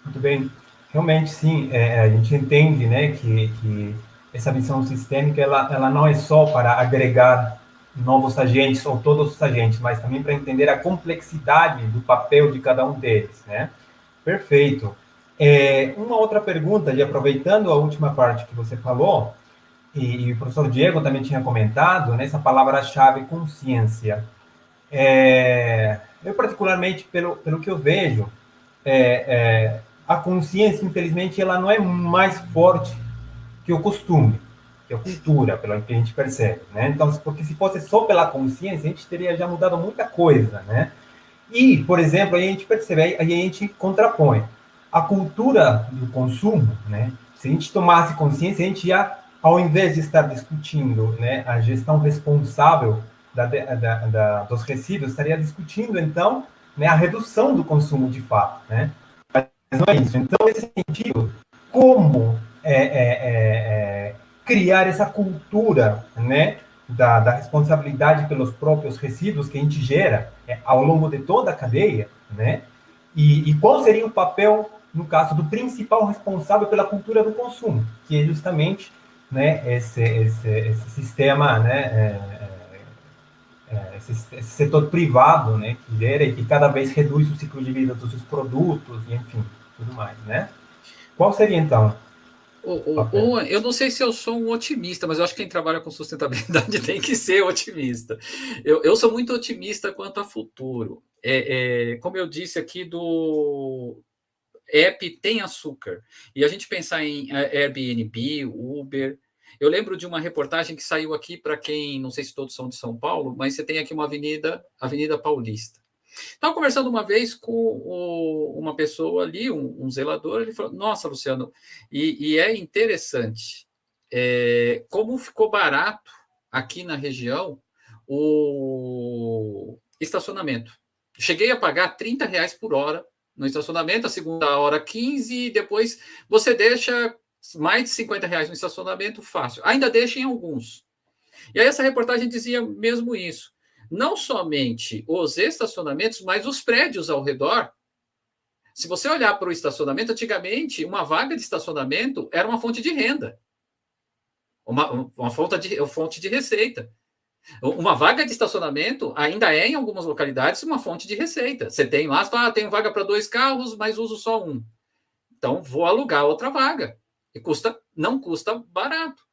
Muito bem. Realmente, sim, a gente entende, né, que essa visão sistêmica, ela não é só para agregar novos agentes ou todos os agentes, mas também para entender a complexidade do papel de cada um deles, né? Perfeito. Uma outra pergunta, e aproveitando a última parte que você falou, e o professor Diego também tinha comentado, nessa palavra-chave consciência. Eu, particularmente, pelo que eu vejo, a consciência, infelizmente, ela não é mais forte que o costume, que a cultura, pelo que a gente percebe, né? Então, porque se fosse só pela consciência, a gente teria já mudado muita coisa, né? E, por exemplo, aí a gente percebe, aí a gente contrapõe a cultura do consumo, né? Se a gente tomasse consciência, a gente ia, ao invés de estar discutindo, né, a gestão responsável dos resíduos, estaria discutindo, então, né, a redução do consumo de fato, né? Mas não é isso. Então, nesse sentido, como criar essa cultura, né, da responsabilidade pelos próprios resíduos que a gente gera ao longo de toda a cadeia, né? E qual seria o papel, no caso, do principal responsável pela cultura do consumo, que é justamente, né, esse sistema, né, esse setor privado, né, que gera e que cada vez reduz o ciclo de vida dos seus produtos, e enfim, tudo mais, né? Qual seria, então, Eu não sei se eu sou um otimista, mas eu acho que quem trabalha com sustentabilidade tem que ser otimista. Eu sou muito otimista quanto a futuro. Como eu disse aqui do app Tem Açúcar, e a gente pensar em Airbnb, Uber. Eu lembro de uma reportagem que saiu aqui para quem, não sei se todos são de São Paulo, mas você tem aqui uma Avenida Paulista. Estava conversando uma vez com uma pessoa ali, um zelador, ele falou, nossa, Luciano, e é interessante como ficou barato aqui na região o estacionamento. Cheguei a pagar R$30 por hora no estacionamento, a segunda hora 15, e depois você deixa mais de R$50 no estacionamento fácil. Ainda deixa em alguns. E aí essa reportagem dizia mesmo isso. Não somente os estacionamentos, mas os prédios ao redor. Se você olhar para o estacionamento, antigamente, uma vaga de estacionamento era uma fonte de renda, uma fonte de receita. Uma vaga de estacionamento ainda é, em algumas localidades, uma fonte de receita. Você tem lá, você fala, tenho vaga para 2 carros, mas uso só um. Então, vou alugar outra vaga. E não custa barato.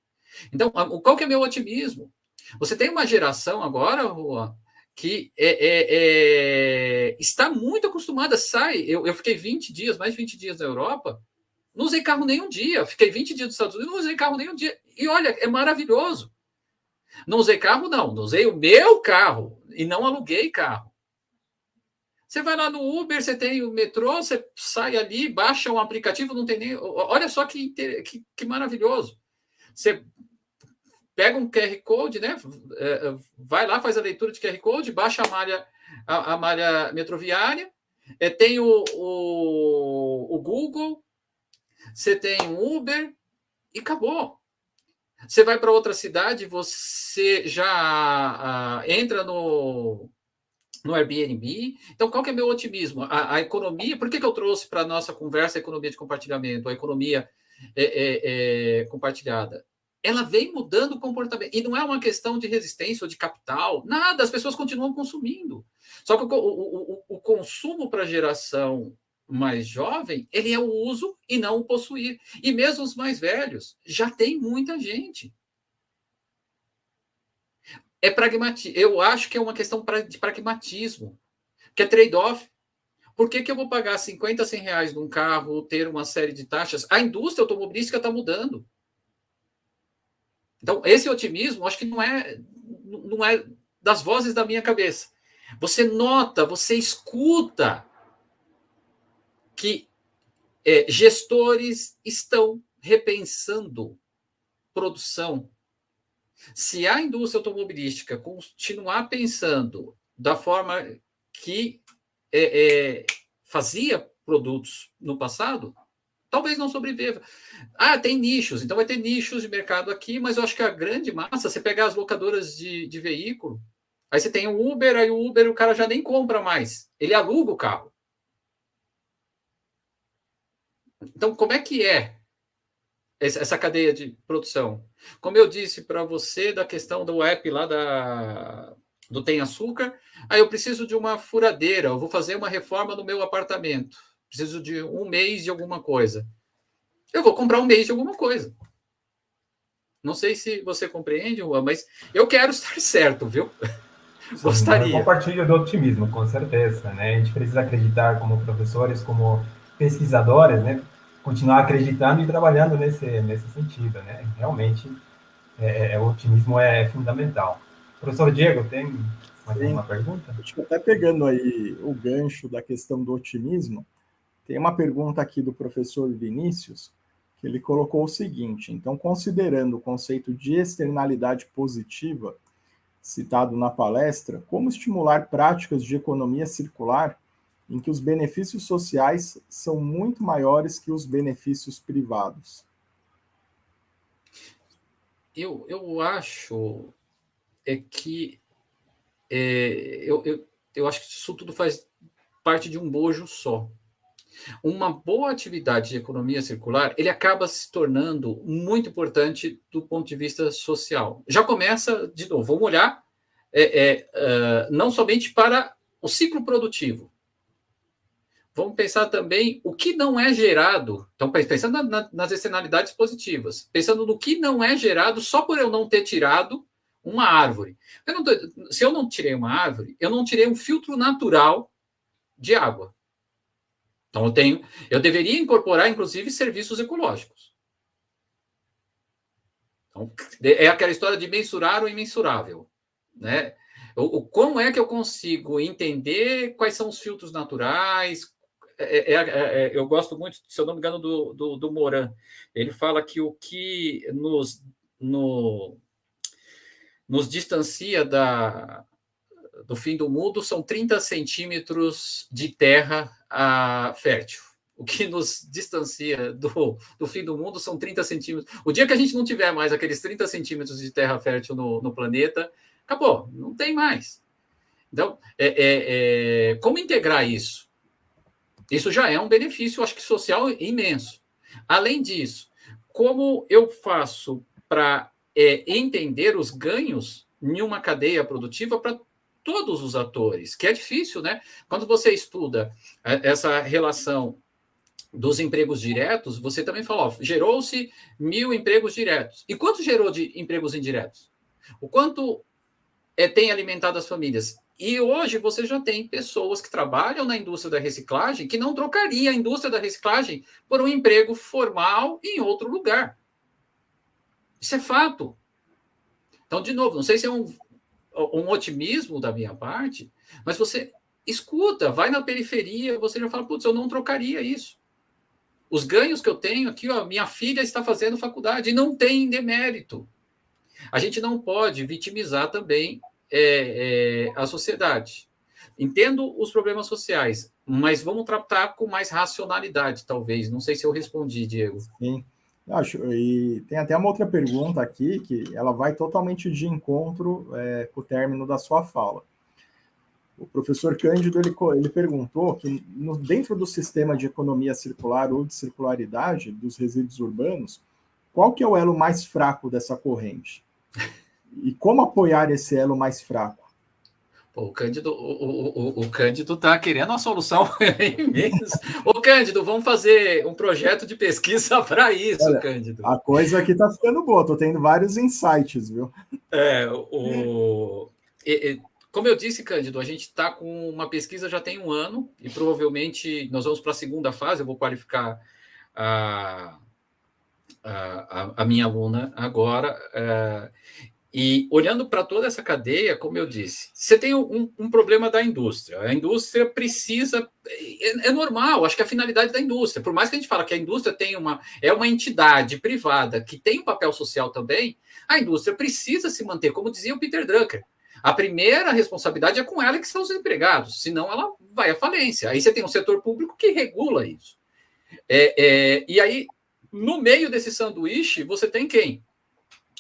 Então, qual que é meu otimismo? Você tem uma geração agora, Juan, que está muito acostumada, eu fiquei 20 dias, mais de 20 dias na Europa, não usei carro nenhum dia, fiquei 20 dias nos Estados Unidos, não usei carro nenhum dia, e olha, é maravilhoso. Não usei carro, não usei o meu carro, e não aluguei carro. Você vai lá no Uber, você tem o metrô, você sai ali, baixa um aplicativo, não tem nem... Olha só que maravilhoso. Você pega um QR Code, né? Vai lá, faz a leitura de QR Code, baixa a malha metroviária, tem o Google, você tem o Uber e acabou. Você vai para outra cidade, você já entra no Airbnb. Então, qual que é meu otimismo? A economia, por que eu trouxe para a nossa conversa a economia de compartilhamento, a economia compartilhada? Ela vem mudando o comportamento. E não é uma questão de resistência ou de capital, nada, as pessoas continuam consumindo. Só que o consumo para a geração mais jovem, ele é o uso e não o possuir. E mesmo os mais velhos, já tem muita gente. Eu acho que é uma questão de pragmatismo, que é trade-off. Por que eu vou pagar 50, 100 reais num carro, ter uma série de taxas? A indústria automobilística está mudando. Então, esse otimismo, acho que não é das vozes da minha cabeça. Você nota, você escuta que gestores estão repensando produção. Se a indústria automobilística continuar pensando da forma que fazia produtos no passado, talvez não sobreviva. Tem nichos, então vai ter nichos de mercado aqui, mas eu acho que a grande massa, você pegar as locadoras de veículo, aí você tem o Uber, aí o Uber o cara já nem compra mais, ele aluga o carro. Então, como é que é essa cadeia de produção? Como eu disse para você da questão do app lá do Tem Açúcar, eu preciso de uma furadeira, eu vou fazer uma reforma no meu apartamento, preciso de um mês de alguma coisa. Eu vou comprar um mês de alguma coisa. Não sei se você compreende, Juan, mas eu quero estar certo, viu? Sim, gostaria. Eu compartilho do otimismo, com certeza, né? A gente precisa acreditar como professores, como pesquisadores, né? Continuar acreditando e trabalhando nesse sentido, né? Realmente, o otimismo é fundamental. Professor Diego, tem mais alguma pergunta? Acho que até pegando aí o gancho da questão do otimismo, tem uma pergunta aqui do professor Vinícius, que ele colocou o seguinte: então, considerando o conceito de externalidade positiva citado na palestra, como estimular práticas de economia circular em que os benefícios sociais são muito maiores que os benefícios privados? Eu acho que eu acho que isso tudo faz parte de um bojo só. Uma boa atividade de economia circular, ele acaba se tornando muito importante do ponto de vista social. Já começa, de novo, vamos olhar não somente para o ciclo produtivo. vamos pensar também o que não é gerado. Então, pensando nas externalidades positivas, pensando no que não é gerado só por eu não ter tirado uma árvore. Se eu não tirei uma árvore, eu não tirei um filtro natural de água. Então, eu deveria incorporar, inclusive, serviços ecológicos. Então, é aquela história de mensurar o imensurável, né? Como é que eu consigo entender quais são os filtros naturais? Eu gosto muito, se eu não me engano, do Moran. Ele fala que o que nos distancia do fim do mundo são 30 centímetros de terra fértil. O que nos distancia do fim do mundo são 30 centímetros. O dia que a gente não tiver mais aqueles 30 centímetros de terra fértil no planeta, acabou, não tem mais. Então, como integrar isso? Isso já é um benefício, acho que social imenso. Além disso, como eu faço para entender os ganhos em uma cadeia produtiva para todos os atores, que é difícil, né? Quando você estuda essa relação dos empregos diretos, você também fala, gerou-se 1.000 empregos diretos. E quanto gerou de empregos indiretos? O quanto tem alimentado as famílias? E hoje você já tem pessoas que trabalham na indústria da reciclagem que não trocaria a indústria da reciclagem por um emprego formal em outro lugar. Isso é fato. Então, de novo, não sei se é um otimismo da minha parte, mas você escuta, vai na periferia, você já fala, putz, eu não trocaria isso. Os ganhos que eu tenho aqui, minha filha está fazendo faculdade e não tem demérito. A gente não pode vitimizar também a sociedade. Entendo os problemas sociais, mas vamos tratar com mais racionalidade, talvez. Não sei se eu respondi, Diego. Sim. Acho, e tem até uma outra pergunta aqui, que ela vai totalmente de encontro com o término da sua fala. O professor Cândido, ele perguntou que dentro do sistema de economia circular ou de circularidade dos resíduos urbanos, qual que é o elo mais fraco dessa corrente? E como apoiar esse elo mais fraco? Pô, o Cândido está querendo uma solução imensa. Ô, Cândido, vamos fazer um projeto de pesquisa para isso, olha, Cândido. A coisa aqui está ficando boa, estou tendo vários insights, viu? Como eu disse, Cândido, a gente está com uma pesquisa já tem 1 ano e provavelmente nós vamos para a segunda fase. Eu vou qualificar a minha aluna agora. E olhando para toda essa cadeia, como eu disse, você tem um problema da indústria. A indústria precisa... É normal, acho que a finalidade da indústria, por mais que a gente fale que a indústria é uma entidade privada que tem um papel social também, a indústria precisa se manter, como dizia o Peter Drucker. A primeira responsabilidade é com ela, que são os empregados, senão ela vai à falência. Aí você tem um setor público que regula isso. E aí, no meio desse sanduíche, você tem quem?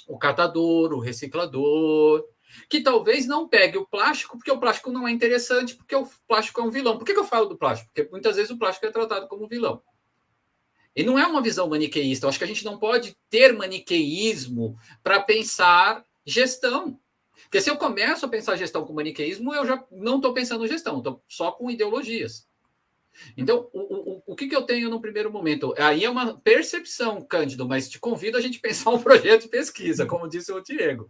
O catador, o reciclador, que talvez não pegue o plástico, porque o plástico não é interessante, porque o plástico é um vilão. Por que eu falo do plástico? Porque muitas vezes o plástico é tratado como vilão. E não é uma visão maniqueísta. Eu acho que a gente não pode ter maniqueísmo para pensar gestão. Porque se eu começo a pensar gestão com maniqueísmo, eu já não estou pensando gestão, estou só com ideologias. Então, o que eu tenho no primeiro momento? Aí é uma percepção, Cândido, mas te convido a gente pensar um projeto de pesquisa, como disse o Diego.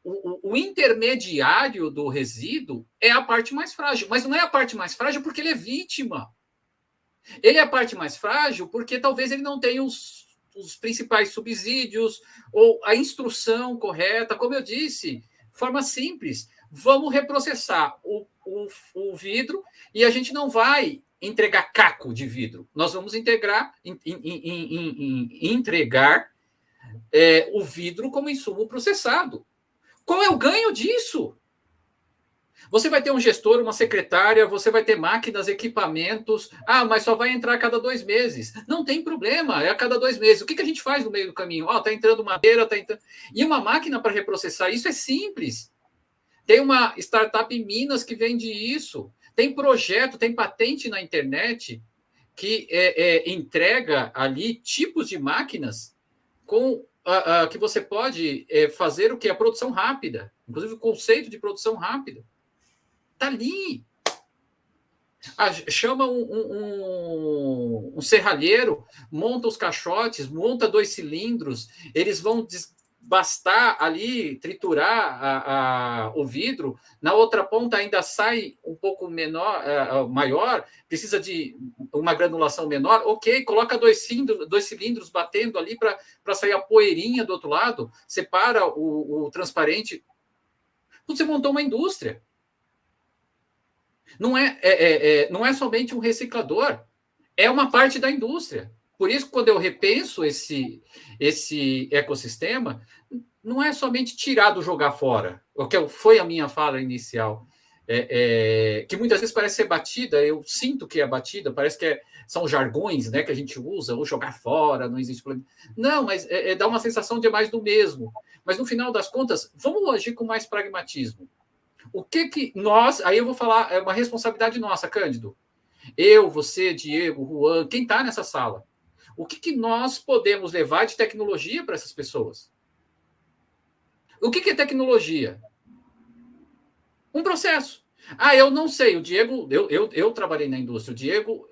O intermediário do resíduo é a parte mais frágil, mas não é a parte mais frágil porque ele é vítima. Ele é a parte mais frágil porque talvez ele não tenha os principais subsídios ou a instrução correta. Como eu disse, forma simples. Vamos reprocessar o vidro e a gente não vai entregar caco de vidro. Nós vamos entregar o vidro como insumo processado. Qual é o ganho disso? Você vai ter um gestor, uma secretária, você vai ter máquinas, equipamentos. Mas só vai entrar a cada 2 meses. Não tem problema, é a cada 2 meses. O que a gente faz no meio do caminho? Está entrando madeira, está entrando... E uma máquina para reprocessar isso é simples. Tem uma startup em Minas que vende isso. Tem projeto, tem patente na internet que entrega ali tipos de máquinas que você pode fazer o que? A produção rápida. Inclusive o conceito de produção rápida. Está ali. Chama um serralheiro, monta os caixotes, monta 2 cilindros, eles vão desbastar ali, triturar o vidro, na outra ponta ainda sai um pouco maior, precisa de uma granulação menor, ok, coloca 2 cilindros batendo ali para sair a poeirinha do outro lado, separa o transparente. Você montou uma indústria. Não é somente um reciclador, é uma parte da indústria. Por isso, quando eu repenso esse ecossistema, não é somente tirar do jogar fora, o que foi a minha fala inicial, que muitas vezes parece ser batida, eu sinto que é batida, parece que são jargões, né, que a gente usa, ou jogar fora, não existe problema. Não, mas dá uma sensação de mais do mesmo. Mas, no final das contas, vamos agir com mais pragmatismo. O que nós... Aí eu vou falar, é uma responsabilidade nossa, Cândido. Eu, você, Diego, Juan, quem está nessa sala. O que nós podemos levar de tecnologia para essas pessoas? O que é tecnologia? Um processo. Eu não sei. O Diego... Eu trabalhei na indústria. O Diego,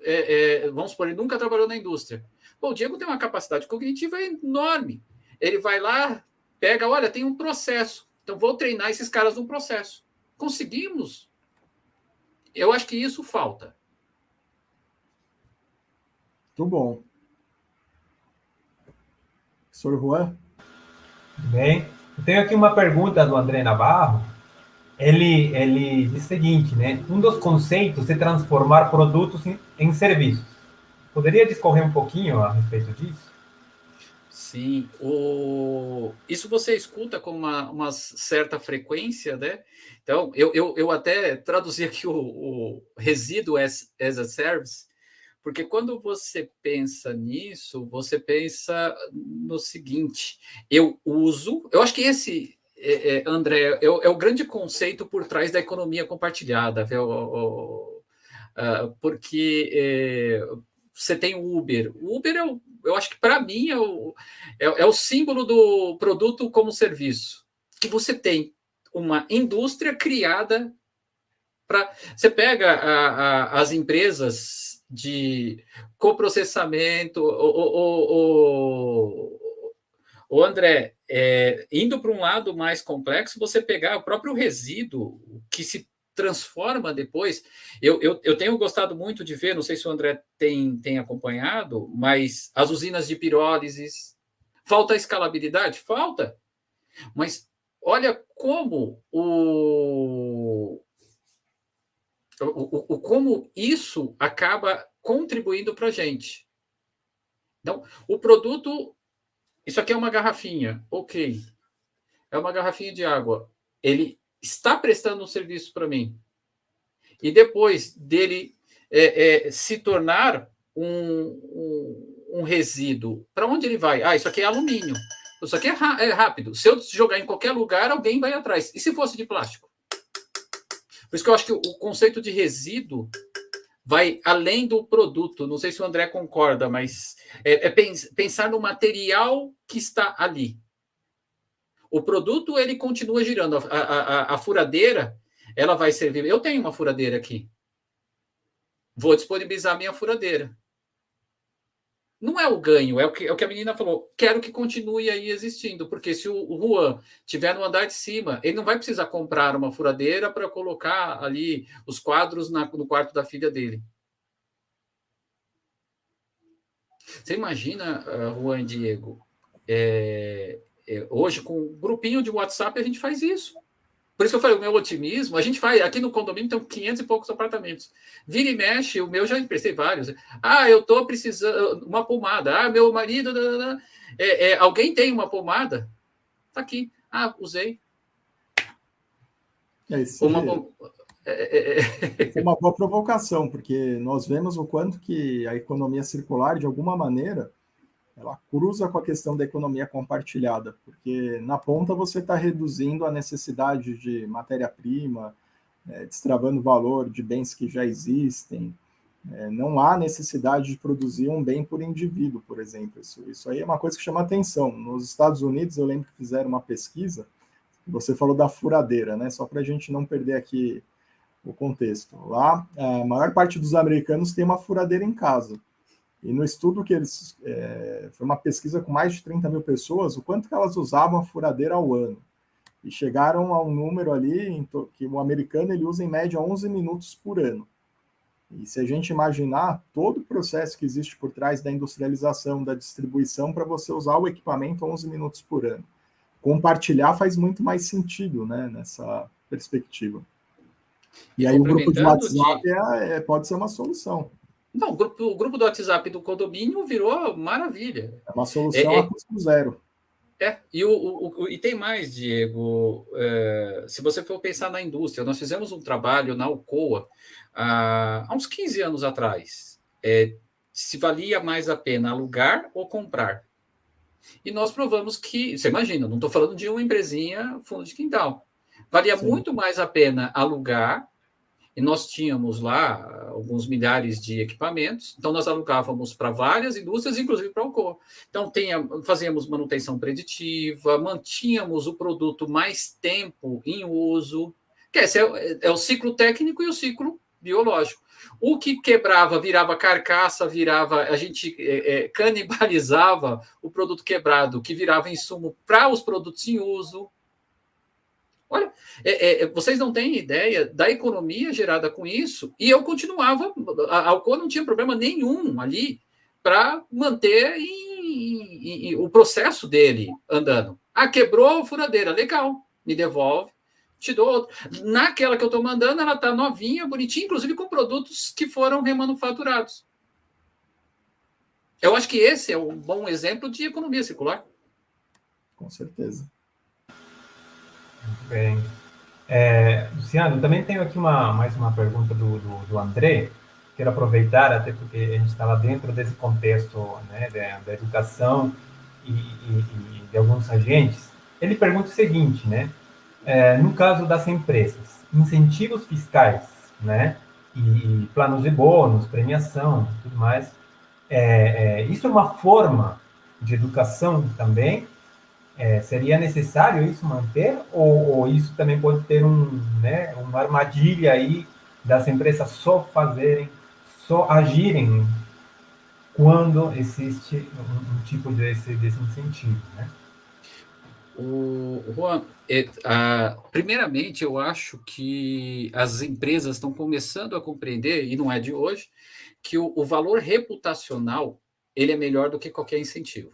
vamos supor, ele nunca trabalhou na indústria. Bom, o Diego tem uma capacidade cognitiva enorme. Ele vai lá, pega, olha, tem um processo. Então, vou treinar esses caras no processo. Conseguimos. Eu acho que isso falta. Muito bom. Professor Juan? Bem, eu tenho aqui uma pergunta do André Navarro. Ele diz o seguinte, né? Um dos conceitos é transformar produtos em serviços. Poderia discorrer um pouquinho a respeito disso? Sim, isso você escuta com uma certa frequência, né? Então, eu até traduzi aqui o resíduo as a service, porque quando você pensa nisso, você pensa no seguinte: eu acho que esse, André, é o grande conceito por trás da economia compartilhada, viu? Porque você tem o Uber. O Uber eu acho que, para mim, é o símbolo do produto como serviço. Que você tem uma indústria criada para... Você pega as empresas de coprocessamento, o André, indo para um lado mais complexo, você pegar o próprio resíduo que se transforma depois. Eu tenho gostado muito de ver, não sei se o André tem acompanhado, mas as usinas de pirólise. Falta escalabilidade? Falta. Mas olha como como isso acaba contribuindo para a gente. Então, o produto... Isso aqui é uma garrafinha. Ok. É uma garrafinha de água. Ele está prestando um serviço para mim. E depois dele se tornar um resíduo, para onde ele vai? Isso aqui é alumínio. Isso aqui é rápido. Se eu jogar em qualquer lugar, alguém vai atrás. E se fosse de plástico? Por isso que eu acho que o conceito de resíduo vai além do produto. Não sei se o André concorda, mas pensar no material que está ali. O produto, ele continua girando. A furadeira, ela vai servir... Eu tenho uma furadeira aqui. Vou disponibilizar a minha furadeira. Não é o ganho, é o que a menina falou. Quero que continue aí existindo, porque se o Juan estiver no andar de cima, ele não vai precisar comprar uma furadeira para colocar ali os quadros no quarto da filha dele. Você imagina, Juan e Diego, hoje, com um grupinho de WhatsApp, a gente faz isso. Por isso que eu falei, o meu otimismo, a gente faz, aqui no condomínio tem 500 e poucos apartamentos. Vira e mexe, o meu já emprestei vários. Eu estou precisando uma pomada. Meu marido... alguém tem uma pomada? Está aqui. Usei. Isso é uma boa provocação, porque nós vemos o quanto que a economia circular, de alguma maneira, ela cruza com a questão da economia compartilhada, porque na ponta você está reduzindo a necessidade de matéria-prima, destravando valor de bens que já existem. Não há necessidade de produzir um bem por indivíduo, por exemplo. Isso aí é uma coisa que chama atenção. Nos Estados Unidos, eu lembro que fizeram uma pesquisa, você falou da furadeira, né? Só para a gente não perder aqui o contexto. Lá, a maior parte dos americanos tem uma furadeira em casa. E no estudo que eles... foi uma pesquisa com mais de 30 mil pessoas, o quanto que elas usavam a furadeira ao ano. E chegaram a um número ali que o americano ele usa em média 11 minutos por ano. E se a gente imaginar todo o processo que existe por trás da industrialização, da distribuição, para você usar o equipamento 11 minutos por ano. Compartilhar faz muito mais sentido, né, nessa perspectiva. E aí o grupo de WhatsApp pode ser uma solução. Não, o grupo do WhatsApp do condomínio virou maravilha. É uma solução a custo zero. E tem mais, Diego. Se você for pensar na indústria, nós fizemos um trabalho na Alcoa há uns 15 anos atrás. Se valia mais a pena alugar ou comprar. E nós provamos que, você imagina, não estou falando de uma empresinha fundo de quintal. Valia Sim. muito mais a pena alugar. E nós tínhamos lá alguns milhares de equipamentos, então nós alugávamos para várias indústrias, inclusive para a Alcoa. Então fazíamos manutenção preditiva, mantínhamos o produto mais tempo em uso, que esse é o ciclo técnico e o ciclo biológico. O que quebrava virava carcaça, a gente canibalizava o produto quebrado, que virava insumo para os produtos em uso. Olha, vocês não têm ideia da economia gerada com isso, e eu continuava, a Alcoa não tinha problema nenhum ali para manter o processo dele andando. Quebrou a furadeira, legal, me devolve, te dou outro. Naquela que eu estou mandando, ela está novinha, bonitinha, inclusive com produtos que foram remanufaturados. Eu acho que esse é um bom exemplo de economia circular. Com certeza. Muito bem. Luciano, também tenho aqui mais uma pergunta do André. Quero aproveitar, até porque a gente estava dentro desse contexto, né, da educação e de alguns agentes. Ele pergunta o seguinte, né? No caso das empresas, incentivos fiscais, né, e planos de bônus, premiação, tudo mais, isso é uma forma de educação também? Seria necessário isso manter, ou isso também pode ter uma armadilha aí das empresas só agirem quando existe um tipo desse incentivo, né? Juan, primeiramente, eu acho que as empresas estão começando a compreender, e não é de hoje, que o valor reputacional ele é melhor do que qualquer incentivo.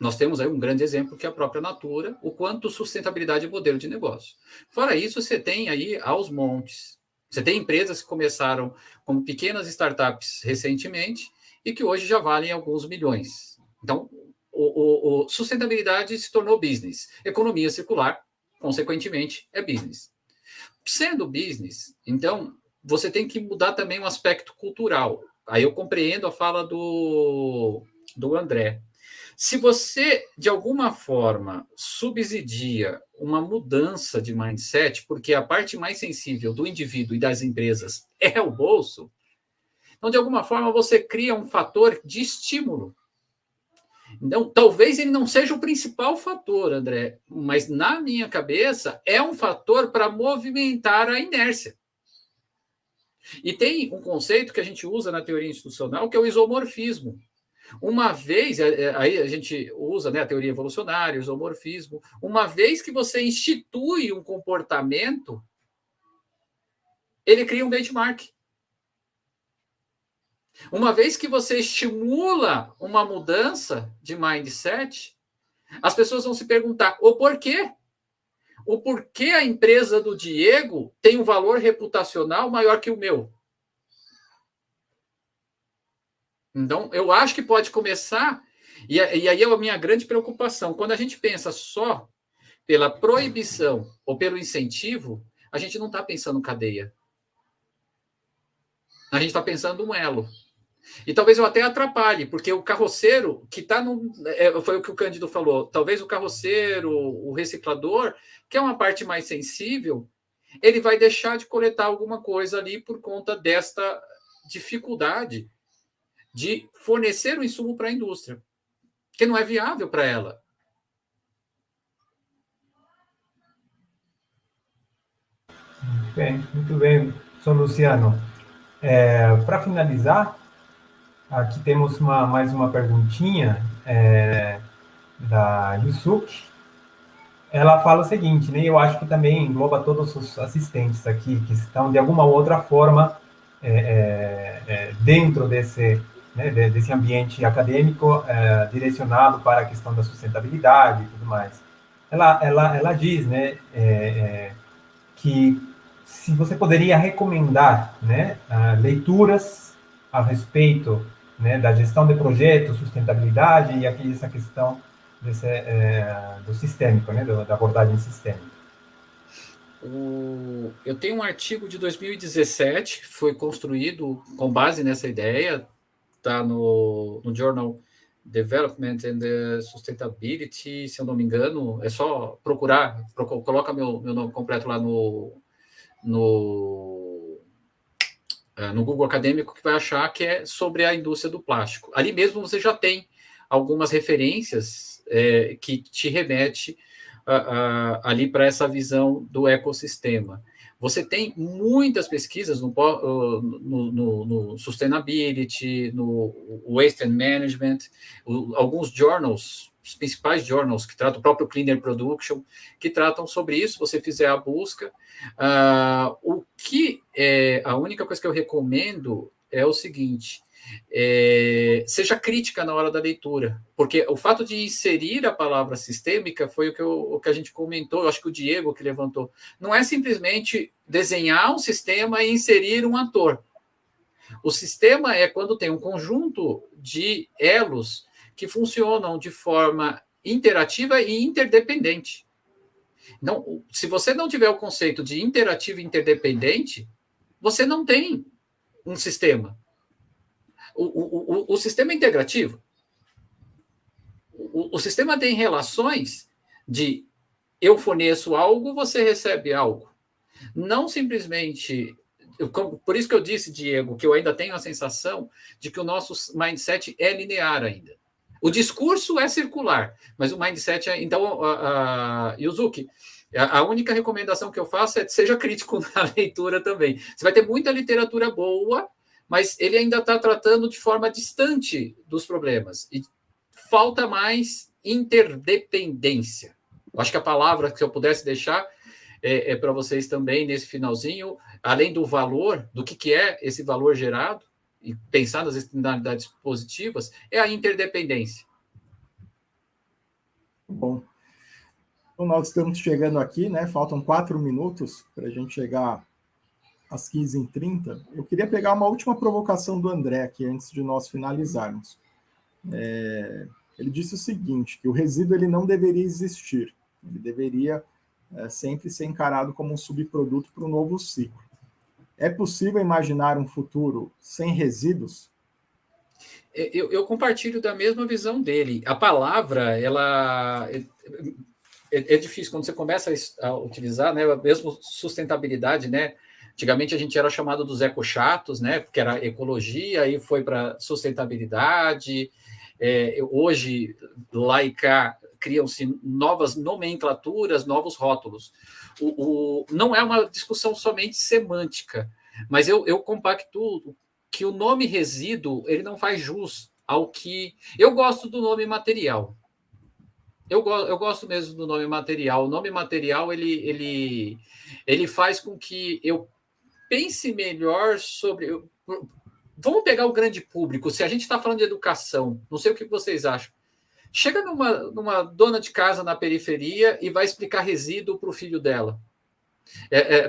Nós temos aí um grande exemplo, que é a própria Natura, o quanto sustentabilidade é modelo de negócio. Fora isso, você tem aí aos montes. Você tem empresas que começaram como pequenas startups recentemente e que hoje já valem alguns milhões. Então, sustentabilidade se tornou business. Economia circular, consequentemente, é business. Sendo business, então, você tem que mudar também um aspecto cultural. Aí eu compreendo a fala do André. Se você, de alguma forma, subsidia uma mudança de mindset, porque a parte mais sensível do indivíduo e das empresas é o bolso, então, de alguma forma, você cria um fator de estímulo. Então, talvez ele não seja o principal fator, André, mas na minha cabeça é um fator para movimentar a inércia. E tem um conceito que a gente usa na teoria institucional, que é o isomorfismo. Uma vez, aí a gente usa, né, a teoria evolucionária, o isomorfismo, uma vez que você institui um comportamento, ele cria um benchmark. Uma vez que você estimula uma mudança de mindset, as pessoas vão se perguntar o porquê. O porquê a empresa do Diego tem um valor reputacional maior que o meu. Então, eu acho que pode começar, e aí é a minha grande preocupação. Quando a gente pensa só pela proibição ou pelo incentivo, a gente não está pensando cadeia. A gente está pensando um elo. E talvez eu até atrapalhe, porque o carroceiro que está no... foi o que o Cândido falou, talvez o carroceiro, o reciclador, que é uma parte mais sensível, ele vai deixar de coletar alguma coisa ali por conta desta dificuldade de fornecer o insumo para a indústria, que não é viável para ela. Muito bem, Sr. Luciano. Para finalizar, aqui temos mais uma perguntinha da Yusuke. Ela fala o seguinte, né? Eu acho que também engloba todos os assistentes aqui que estão de alguma outra forma dentro desse, né, desse ambiente acadêmico direcionado para a questão da sustentabilidade e tudo mais. Ela diz, né, que se você poderia recomendar, né, leituras a respeito, né, da gestão de projetos, sustentabilidade e aqui essa questão do sistêmico, né, da abordagem sistêmica. Eu tenho um artigo de 2017, foi construído com base nessa ideia, está no Journal Development and Sustainability, se eu não me engano, é só procurar, coloca meu nome completo lá no Google Acadêmico, que vai achar que é sobre a indústria do plástico. Ali mesmo você já tem algumas referências que te remete ali para essa visão do ecossistema. Você tem muitas pesquisas no Sustainability, no Waste and Management, alguns journals, os principais journals que tratam, o próprio Cleaner Production, que tratam sobre isso, se você fizer a busca. A única coisa que eu recomendo é o seguinte, seja crítica na hora da leitura, porque o fato de inserir a palavra sistêmica foi o que a gente comentou, eu acho que o Diego que levantou, não é simplesmente desenhar um sistema e inserir um ator. O sistema é quando tem um conjunto de elos que funcionam de forma interativa e interdependente. Então, se você não tiver o conceito de interativo e interdependente, você não tem um sistema. O sistema é integrativo. O sistema tem relações de eu forneço algo, você recebe algo. Não simplesmente... Por isso que eu disse, Diego, que eu ainda tenho a sensação de que o nosso mindset é linear ainda. O discurso é circular, mas o mindset é... Então, Yusuke, a única recomendação que eu faço é seja crítico na leitura também. Você vai ter muita literatura boa, mas ele ainda está tratando de forma distante dos problemas. E falta mais interdependência. Eu acho que a palavra que eu pudesse deixar para vocês também nesse finalzinho, além do valor, do que é esse valor gerado, e pensar nas externalidades positivas, é a interdependência. Bom, então nós estamos chegando aqui, né? Faltam 4 minutos para a gente chegar às 15h30. Eu queria pegar uma última provocação do André aqui, antes de nós finalizarmos. Ele disse o seguinte, que o resíduo ele não deveria existir, ele deveria sempre ser encarado como um subproduto para o novo ciclo. É possível imaginar um futuro sem resíduos? Eu compartilho da mesma visão dele. A palavra, ela é difícil quando você começa a utilizar, né? Mesmo sustentabilidade, né? Antigamente a gente era chamado dos ecochatos, né? Porque era ecologia, aí foi para sustentabilidade. Hoje, lá e cá, criam-se novas nomenclaturas, novos rótulos. Não é uma discussão somente semântica, mas eu compactuo que o nome resíduo ele não faz jus ao que... Eu gosto do nome material. Eu gosto mesmo do nome material. O nome material ele faz com que eu pense melhor sobre... Vamos pegar o grande público. Se a gente está falando de educação, não sei o que vocês acham. Chega numa dona de casa na periferia e vai explicar resíduo para o filho dela.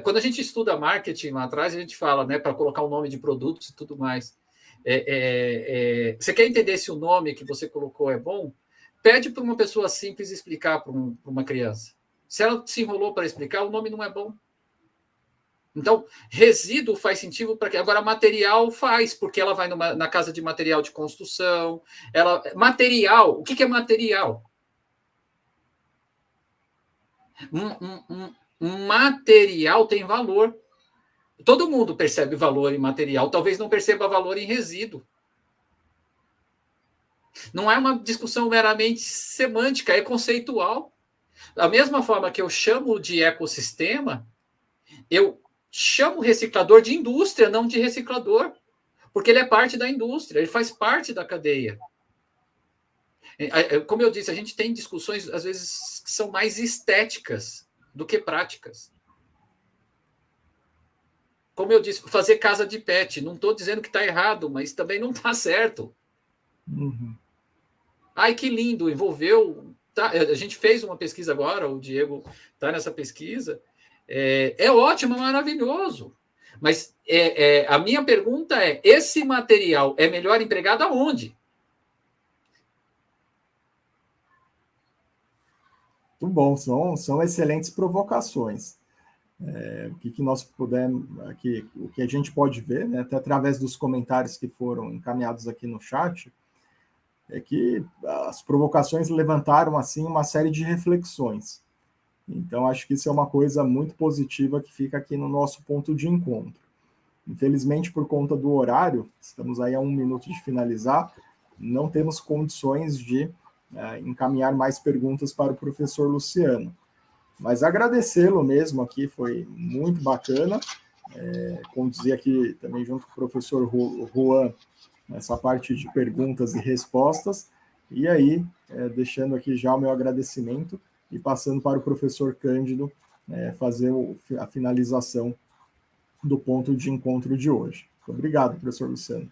Quando a gente estuda marketing lá atrás, a gente fala, né, para colocar o nome de produtos e tudo mais. Você quer entender se o nome que você colocou é bom? Pede para uma pessoa simples explicar para uma criança. Se ela se enrolou para explicar, o nome não é bom. Então, resíduo faz sentido para quê? Agora, material faz, porque ela vai na casa de material de construção. Material, o que é material? Material tem valor. Todo mundo percebe valor em material, talvez não perceba valor em resíduo. Não é uma discussão meramente semântica, é conceitual. Da mesma forma que eu chamo de ecossistema, eu chama o reciclador de indústria, não de reciclador, porque ele é parte da indústria, ele faz parte da cadeia. Como eu disse, a gente tem discussões, às vezes, que são mais estéticas do que práticas. Como eu disse, fazer casa de pet, não estou dizendo que está errado, mas também não está certo. Uhum. Ai, que lindo, envolveu... Tá, a gente fez uma pesquisa agora, o Diego está nessa pesquisa, é ótimo, é maravilhoso. Mas a minha pergunta é, esse material é melhor empregado aonde? Muito bom, são excelentes provocações. O que nós pudermos aqui, o que a gente pode ver, né, até através dos comentários que foram encaminhados aqui no chat, é que as provocações levantaram assim uma série de reflexões. Então, acho que isso é uma coisa muito positiva que fica aqui no nosso ponto de encontro. Infelizmente, por conta do horário, estamos aí a 1 minuto de finalizar, não temos condições de encaminhar mais perguntas para o professor Luciano. Mas agradecê-lo mesmo aqui, foi muito bacana. Conduzir aqui também junto com o professor Juan nessa parte de perguntas e respostas. E aí, deixando aqui já o meu agradecimento e passando para o professor Cândido fazer a finalização do ponto de encontro de hoje. Muito obrigado, professor Luciano.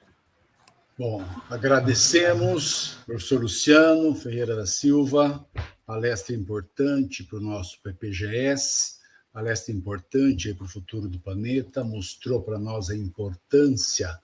Bom, agradecemos, professor Luciano Ferreira da Silva, palestra importante para o nosso PPGS, palestra importante para o futuro do planeta, mostrou para nós a importância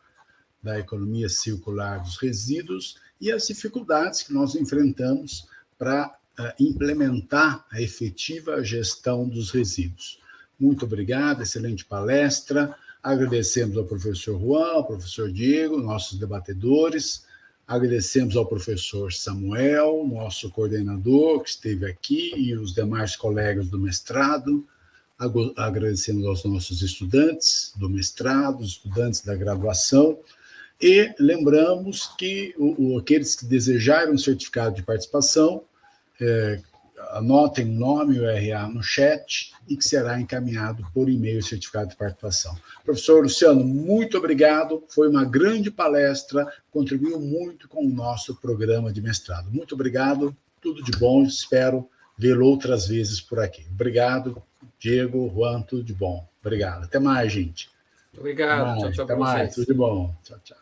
da economia circular dos resíduos e as dificuldades que nós enfrentamos para implementar a efetiva gestão dos resíduos. Muito obrigado, excelente palestra. Agradecemos ao professor Juan, ao professor Diego, nossos debatedores. Agradecemos ao professor Samuel, nosso coordenador, que esteve aqui, e os demais colegas do mestrado. Agradecemos aos nossos estudantes do mestrado, estudantes da graduação. E lembramos que aqueles que desejarem um certificado de participação, anotem o nome e o RA no chat e que será encaminhado por e-mail o certificado de participação. Professor Luciano, muito obrigado. Foi uma grande palestra, contribuiu muito com o nosso programa de mestrado. Muito obrigado, tudo de bom, espero vê-lo outras vezes por aqui. Obrigado, Diego, Juan, tudo de bom. Obrigado. Até mais, gente. Obrigado. Tchau, tchau. Até mais, tudo de bom. Tchau, tchau.